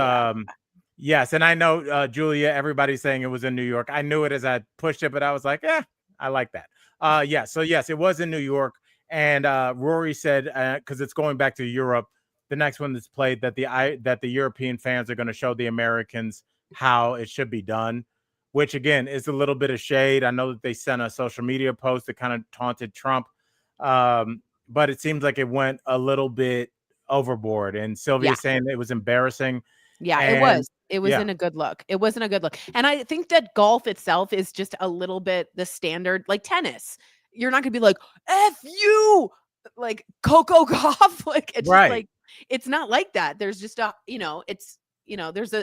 yes, and I know Julia, everybody's saying it was in New York. I knew it as I pushed it, but I was like, I like that. Yeah, so yes, it was in New York. And Rory said, because it's going back to Europe, the next one that's played, that the European fans are going to show the Americans how it should be done, which again is a little bit of shade. I know that they sent a social media post that kind of taunted Trump, but it seems like it went a little bit overboard. And Sylvia's saying it was embarrassing. Yeah, it was. It wasn't a good look. It wasn't a good look. And I think that golf itself is just a little bit the standard, like tennis. You're not going to be like, F you, like Coco Golf. Like, it's just like, it's not like that. There's just there's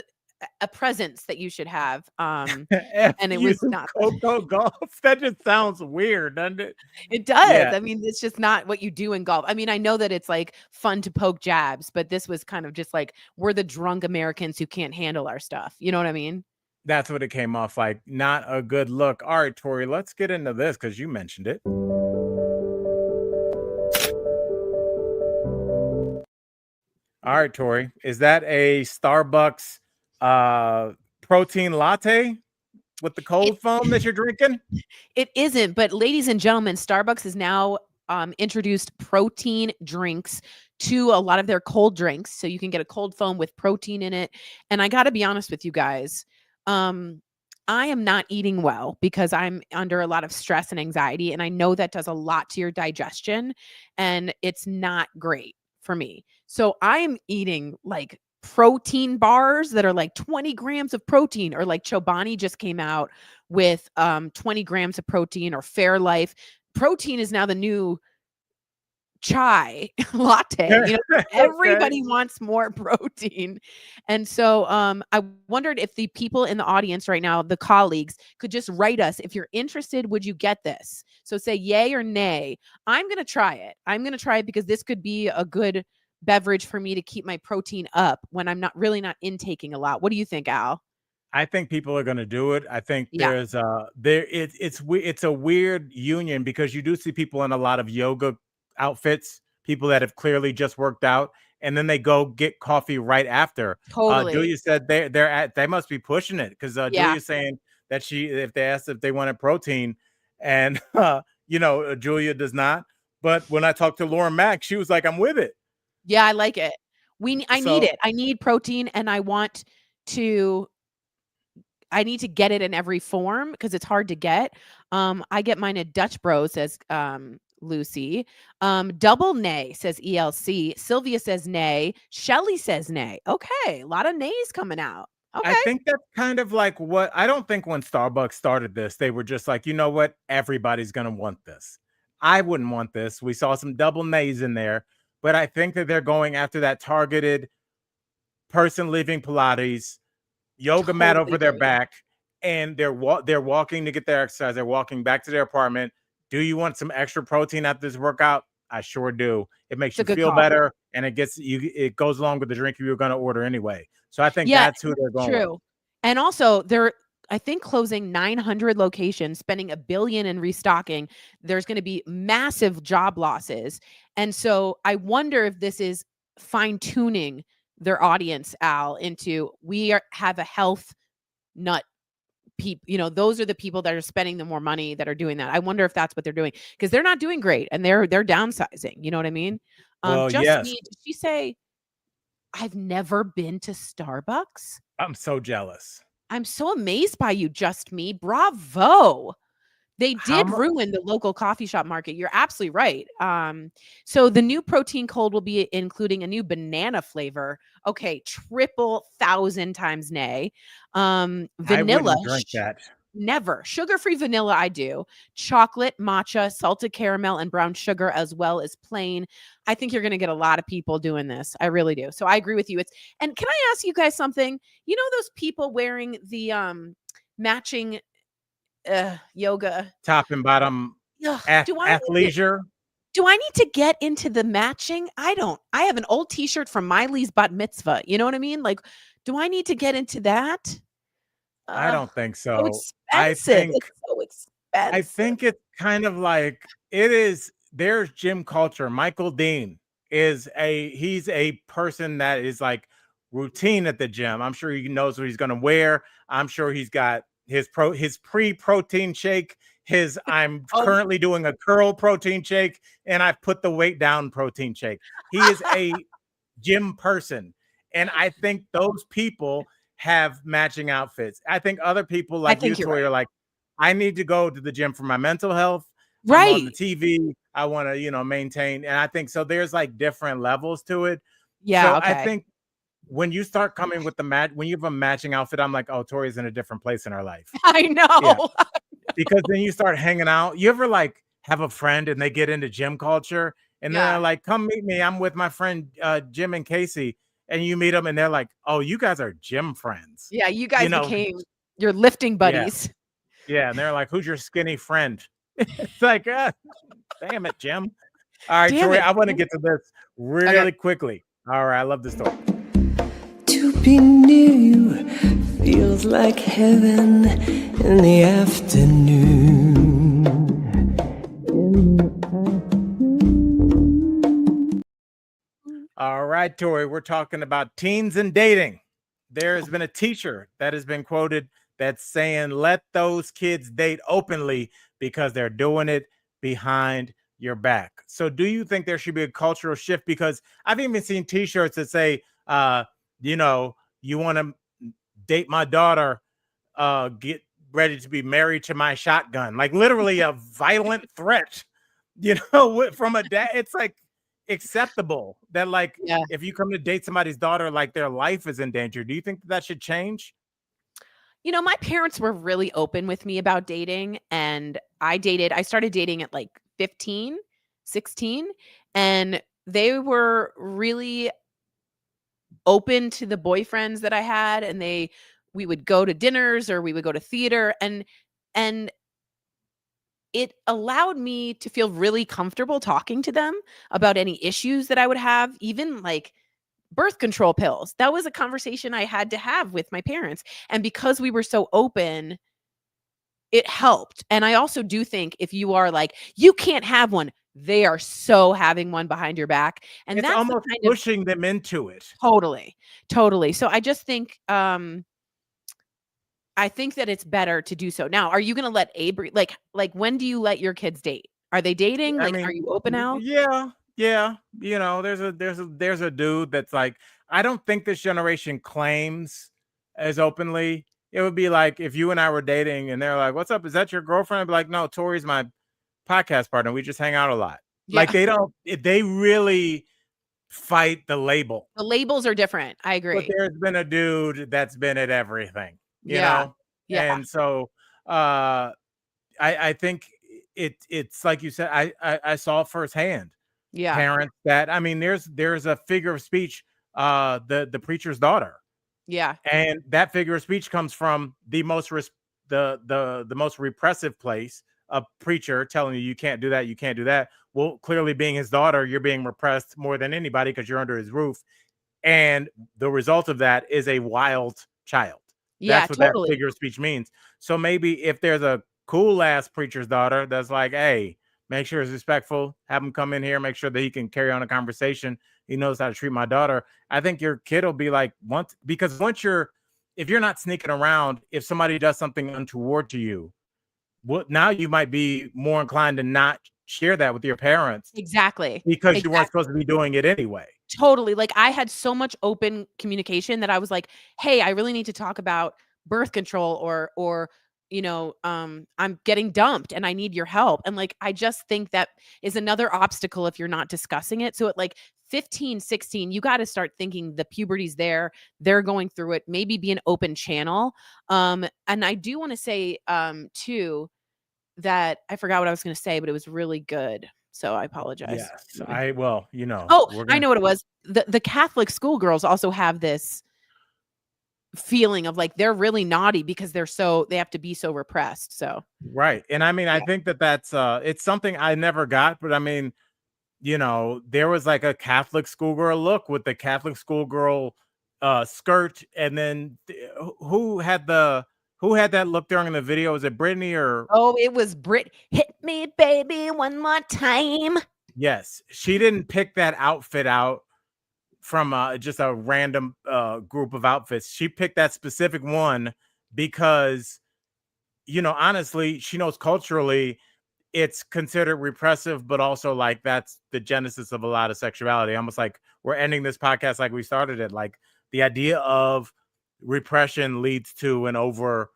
a presence that you should have. And it was not Coco Golf. That just sounds weird, doesn't it? It does. Yeah. I mean, it's just not what you do in golf. I mean, I know that it's like fun to poke jabs, but this was kind of just like, we're the drunk Americans who can't handle our stuff. You know what I mean? That's what it came off like. Not a good look. All right, Tori, let's get into this because you mentioned it. All right, Tori, is that a Starbucks protein latte with the cold foam that you're drinking? It isn't, but ladies and gentlemen, Starbucks has now introduced protein drinks to a lot of their cold drinks. So you can get a cold foam with protein in it. And I got to be honest with you guys. I am not eating well because I'm under a lot of stress and anxiety. And I know that does a lot to your digestion and it's not great for me. So I am eating like protein bars that are like 20 grams of protein, or like Chobani just came out with 20 grams of protein, or Fairlife. Protein is now the new chai latte. Everybody wants more protein. And so I wondered if the people in the audience right now, the colleagues, could just write us, if you're interested, would you get this? So say yay or nay. I'm going to try it. I'm going to try it because this could be a good beverage for me to keep my protein up when I'm not intaking a lot. What do you think, Al? I think people are gonna do it. I think Yeah, it's a weird union because you do see people in a lot of yoga outfits, people that have clearly just worked out, and then they go get coffee right after. totally. Julia said they must be pushing it because Yeah. Julia's saying that she if they asked if they wanted protein, and Julia does not. But when I talked to Lauren Mack, she was like, "I'm with it." Yeah, I like it. I need So it. I need protein and to I need to get it in every form because it's hard to get. I get mine at Dutch Bros, says Lucy. Double nay, says ELC. Sylvia says nay. Shelly says nay. Okay, a lot of nays coming out. I Okay. think that's kind of like what I don't think when Starbucks started this, they were just like, you know what? Everybody's going to want this. I wouldn't want this. We saw some double nays in there, but I think that they're going after that targeted person leaving Pilates, yoga mat Totally over agree their with you. back, and they're walking to get their exercise. They're walking back to their apartment. Do you want some extra protein after this workout? I sure do. It makes It's a you good feel call. better, and it goes along with the drink you were going to order anyway. So I think Yeah, that's who they're going with. true. And also, they're I think closing 900 locations, spending $1 billion in restocking. There's gonna be massive job losses. And so I wonder if this is fine-tuning their audience, Al, into have a health nut those are the people that are spending the more money that are doing that. I wonder if that's what they're doing because 'cause they're not doing great and they're downsizing, you know what I mean? Well, Just yes. me, did she say, "I've never been to Starbucks"? I'm so jealous. I'm so amazed by you, Just Me. Bravo. They How did mu ruin the local coffee shop market. You're absolutely right. So the new protein cold will be including a new banana flavor. Okay, triple thousand times nay. I Vanilla, wouldn't drink that. never. Sugar-free vanilla, I do. Chocolate, matcha, salted caramel, and brown sugar, as well as plain. I think you're gonna get a lot of people doing this. I really do. So I agree with you. And can I ask you guys something? You know those people wearing the matching yoga. Top and bottom Ugh, athleisure. do I need to get into the matching? I don't. I have an old t-shirt from Miley's bat mitzvah. You know what I mean? Like, do I need to get into that? I Ugh, don't think so so. I expensive. think It's so I expensive. think it's kind of like it is there's gym culture. Michael Dean he's a person that is like routine at the gym. I'm sure he knows what he's going to wear. I'm sure he's got his pre-protein shake, his I'm Oh, currently doing a curl protein shake, and I've put the weight down protein shake. He is a gym person. And I think those people have matching outfits. I think other people I like you, think you're Tori, right. are like, I need to go to the gym for my mental health. I'm on the Right. TV. I want to, maintain. And I think so there's like different levels to it. Yeah, So I okay. think when you start coming with when you have a matching outfit, I'm like, oh, Tori's in a different place in her life. I Yeah. know. Because then you start hanging out. You ever like have a friend and they get into gym culture and then they're Yeah. like, come meet me. I'm with my friend Jim and Casey. And you meet them and they're like, oh, you guys are gym friends. Yeah, you You guys know, became your lifting yeah. buddies. Yeah. And they're like, who's your skinny friend? It's like, damn it, Jim. All right, Damn Tori, it. I want to get to this Okay. really quickly. All right. I love this story. To be new feels like heaven in the afternoon. All right, Tori, we're talking about teens and dating. There has been a teacher that has been quoted that's saying, let those kids date openly because they're doing it behind your back. So, do you think there should be a cultural shift? Because I've even seen t shirts that say, you know, you want to date my daughter, get ready to be married to my shotgun, like literally a violent threat, from a dad. It's like acceptable that, like, Yeah. if you come to date somebody's daughter, like their life is in danger. Do you think that should change? My parents were really open with me about dating, and I started dating at like 15, 16, and they were really open to the boyfriends that I had, and we would go to dinners or we would go to theater, and it allowed me to feel really comfortable talking to them about any issues that I would have, even like birth control pills. That was a conversation I had to have with my parents. And because we were so open, it helped. And I also do think if you are like, you can't have one, they are so having one behind your back. And It's that's the almost kind of pushing them into it. totally. So I just think I think that it's better to do so. Now, are you gonna let Avery like when do you let your kids date? Are they dating? I Like, are mean, you open out? yeah. You know, there's a dude that's like, I don't think this generation claims as openly. It would be like if you and I were dating and they're like, "What's up? Is that your girlfriend?" I'd be like, "No, Tori's my podcast partner. We just hang out a lot." Like Yeah. they really fight the label. The labels are different. I But agree. there's been a dude that's been at everything, you Yeah. know? Yeah. And so I think it's like you said, I saw firsthand Yeah. parents that, I mean, there's a figure of speech, the preacher's daughter. Yeah. And that figure of speech comes from the most the most repressive place, a preacher telling you can't do that, you can't do that. Well, clearly being his daughter, you're being repressed more than anybody because you're under his roof. And the result of that is a wild child. Yeah, That's what that totally. figure of speech means. So maybe if there's a cool ass preacher's daughter that's like, hey, make sure it's respectful, have him come in here, make sure that he can carry on a conversation. He knows how to treat my daughter. I think your kid will be like, once you're, if you're not sneaking around, if somebody does something untoward to you, what now you might be more inclined to not share that with your parents Exactly. because you weren't Exactly. supposed to be doing it anyway. Totally. Like I had so much open communication that I was like, "Hey, I really need to talk about birth control or I'm getting dumped and I need your help." And like I just think that is another obstacle if you're not discussing it. So at like 15, 16, you got to start thinking the puberty's there, they're going through it, maybe be an open channel. And I do want to say too that I forgot what I was going to say, but it was really good. So I apologize. Yes, well, Oh, we're I gonna know what it was. The Catholic schoolgirls also have this feeling of like they're really naughty because they have to be so repressed. So right. And I mean, I yeah. think that's it's something I never got, but I mean, there was like a Catholic schoolgirl look with the Catholic schoolgirl skirt, and then who had that look during the video? Was it Brittany or Oh, it was Brit. Hit me, baby, one more time. yes, she didn't pick that outfit out from just a random group of outfits. She picked that specific one because honestly, she knows culturally it's considered repressive, but also like that's the genesis of a lot of sexuality. Almost like we're ending this podcast like we started it. Like the idea of repression leads to an over,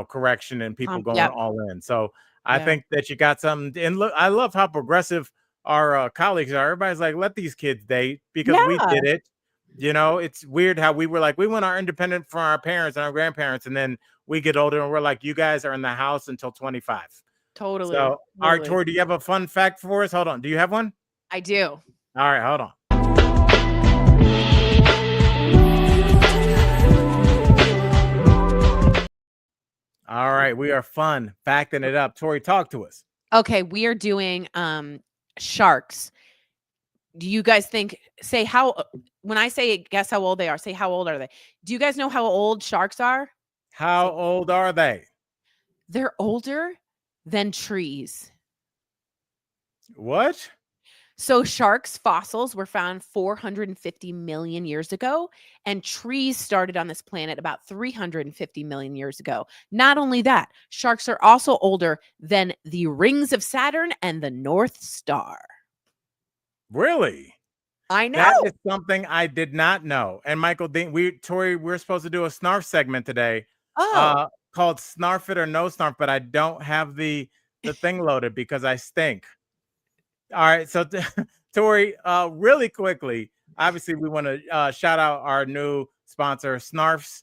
correction and people going Yep. all in. So I Yeah. think that you got something. And look, I love how progressive our colleagues are. Everybody's like, let these kids date because we Yeah. did it. It's weird how we were like, we want our independent from our parents and our grandparents, and then we get older and we're like, you guys are in the house until 25. Totally. So, all right, Totally. Tori, do you have a fun fact for us? Hold on. Do you have one? I do. All right, hold on. All right, we are fun facting it up. Tori, talk to us. Okay, we are doing sharks. Do you guys think when I say guess how old they are, say how old are they? Do you guys know how old sharks are? How old are they? They're older than trees. What? So sharks' fossils were found 450 million years ago, and trees started on this planet about 350 million years ago. Not only that, sharks are also older than the rings of Saturn and the North Star. Really? I know. That is something I did not know. And Michael, Tori, we're supposed to do a snarf segment today, Oh, called Snarf It or No Snarf, but I don't have the thing loaded because I stink. All right, so Tori, really quickly, obviously we want to shout out our new sponsor, Snarfs.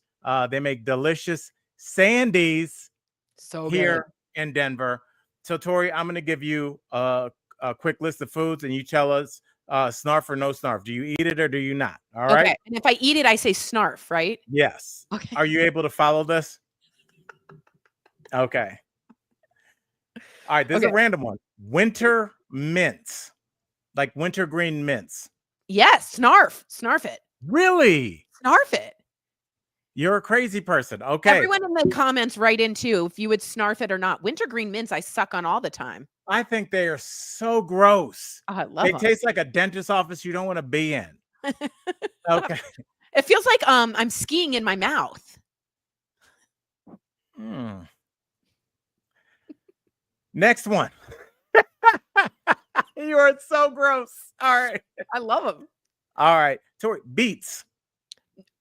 They make delicious sandies so here in Denver. So Tori, I'm going to give you a quick list of foods, and you tell us snarf or no snarf. Do you eat it or do you not? All good. Okay, right. and if I eat it, I say snarf, right? Yes. Okay. Are you able to follow this? Okay. All right. This is a random one. Winter mints, like wintergreen mints. Yes, snarf it. Really? Snarf it. You're a crazy person. Okay. Everyone in the comments write in too if you would snarf it or not. Wintergreen mints I suck on all the time. I think they are so gross. Oh, I love They them. taste like a dentist's office you don't want to be in. Okay. It feels like I'm skiing in my mouth. Next one. You are so gross. All right. I love them. All right. Tori, beets.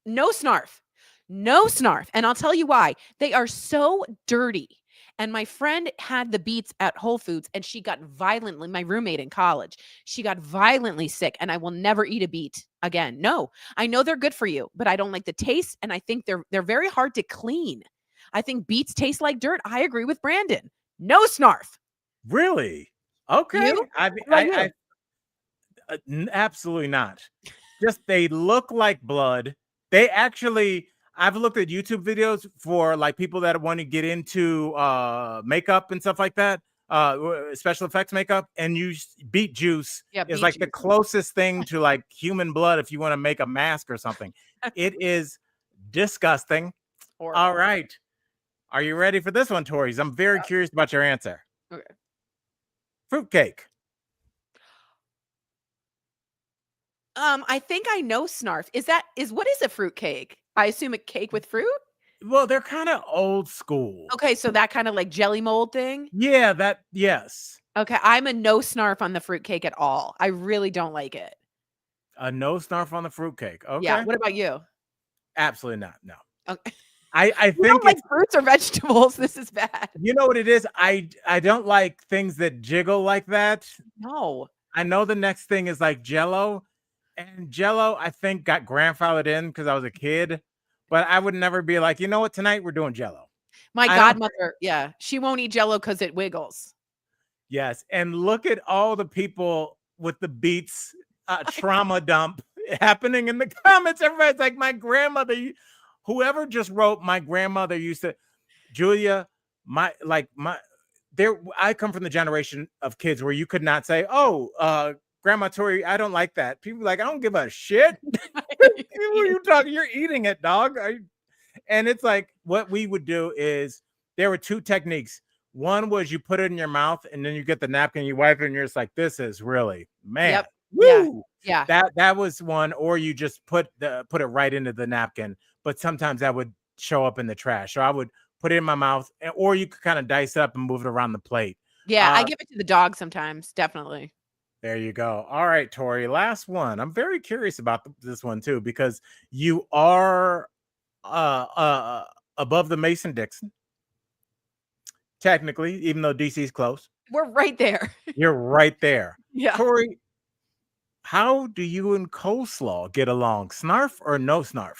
No snarf. No snarf. And I'll tell you why. They are so dirty. And my friend had the beets at Whole Foods and she got violently, my roommate in college, she got violently sick and I will never eat a beet again. No, I know they're good for you, but I don't like the taste. And I think they're very hard to clean. I think beets taste like dirt. I agree with Brandon. No snarf. Really? Okay. You? Absolutely not. Just they look like blood. They actually, I've looked at YouTube videos for like people that want to get into makeup and stuff like that, special effects makeup, and use beet juice is like the closest thing to like human blood if you want to make a mask or something. It is disgusting. Horrible. All right. Are you ready for this one, Tori? I'm very curious about your answer. Okay. Fruitcake. I think I know snarf. What is a fruitcake? I assume a cake with fruit? Well, they're kind of old school. Okay, so that kind of like jelly mold thing? Yeah, yes. Okay, I'm a no snarf on the fruitcake at all. I really don't like it. A no snarf on the fruitcake. Okay. Yeah. What about you? Absolutely not. No. Okay. I think don't like fruits or vegetables. This is bad. You know what it is? I don't like things that jiggle like that. No. I know the next thing is like Jello. And Jello, I think, got grandfathered in because I was a kid. But I would never be like, you know what? Tonight we're doing Jello. My godmother, yeah, she won't eat Jello because it wiggles. Yes. And look at all the people with the beets trauma dump happening in the comments. Everybody's like, my grandmother, whoever just wrote, my grandmother used to, Julia, I come from the generation of kids where you could not say, oh, Grandma Tori, I don't like that. People are like, I don't give a shit. What are you talking? You're eating it, dog. And it's like, what we would do is there were two techniques. One was you put it in your mouth and then you get the napkin, you wipe it, and you're just like, this is really, man. Yep. Woo! Yeah. That was one. Or you just put it right into the napkin. But sometimes that would show up in the trash. So I would put it in my mouth, or you could kind of dice it up and move it around the plate. Yeah, I give it to the dog sometimes, definitely. There you go. All right, Tori, last one. I'm very curious about this one too, because you are above the Mason-Dixon. Technically, even though DC's close. We're right there. You're right there. Yeah. Tori, how do you and coleslaw get along? Snarf or no snarf?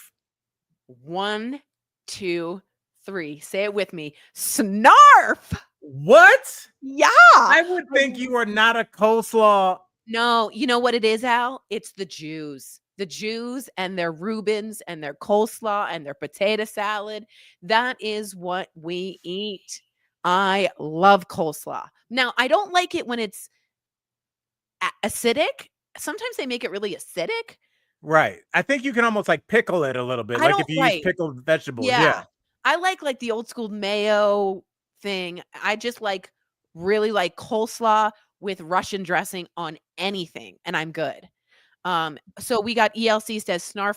1, 2, 3. Say it with me. Snarf. What? Yeah. I would think you are not a coleslaw. No, you know what it is, Al? It's the Jews. The Jews and their Reubens and their coleslaw and their potato salad. That is what we eat. I love coleslaw. Now, I don't like it when it's acidic. Sometimes they make it really acidic. Right. I think you can almost like pickle it a little bit. Like if you use pickled vegetables. Yeah. I like the old school mayo thing. I just really like coleslaw with Russian dressing on anything, and I'm good. So we got ELC says snarf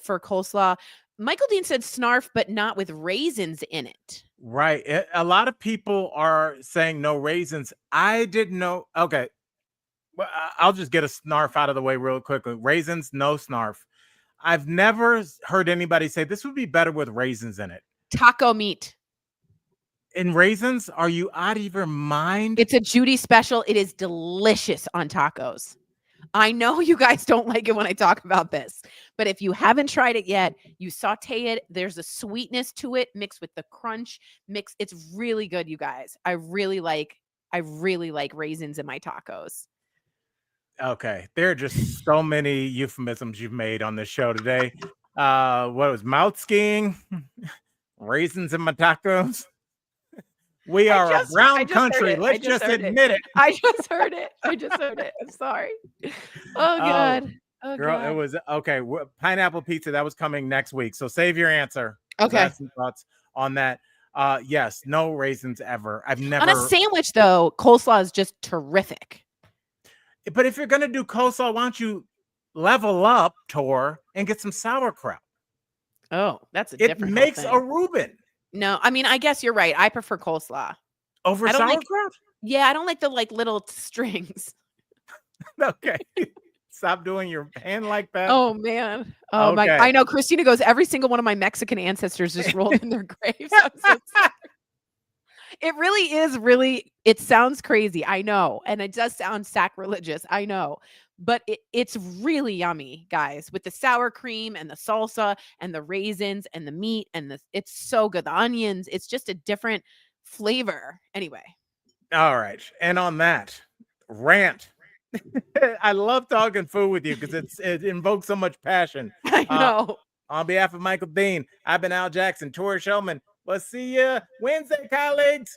for coleslaw. Michael Dean said snarf, but not with raisins in it. Right. A lot of people are saying no raisins. I didn't know. Okay. Well, I'll just get a snarf out of the way real quickly. Raisins, no snarf. I've never heard anybody say this would be better with raisins in it. Taco meat. In raisins? Are you out of your mind? It's a Judy special. It is delicious on tacos. I know you guys don't like it when I talk about this, but if you haven't tried it yet, you saute it. There's a sweetness to it mixed with the crunch mix. It's really good, you guys. I really like raisins in my tacos. Okay. There are just so many euphemisms you've made on this show today. What was mouth skiing? Raisins in my tacos. We are a brown country. Let's just admit it. I just heard it. I'm sorry. Oh God. Oh, Girl, it God. was okay. Pineapple pizza, that was coming next week. So save your answer. 'Cause I Okay. have some thoughts on that. Yes, no raisins ever. I've On a never. sandwich, though, coleslaw is just terrific. But if you're gonna do coleslaw, why don't you level up, Tor, and get some sauerkraut? Oh, that's a It different whole makes a thing. Reuben No, I mean, I guess you're right. I prefer coleslaw. over I don't like sauerkraut. Yeah, I don't like the, like, little strings. Okay, stop doing your hand like that. Oh, man. Oh, my Okay. I know, Christina goes, "Every single one of my Mexican ancestors just rolled in their graves." I'm so sorry. It really is it sounds crazy, I know, and it does sound sacrilegious, I know, but it's really yummy, guys, with the sour cream and the salsa and the raisins and the meat and it's so good. The onions, it's just a different flavor. Anyway. All right. And on that rant, I love talking food with you because it invokes so much passion. I know. On behalf of Michael Dean, I've been Al Jackson, Tory Shulman. We'll see you Wednesday, colleagues.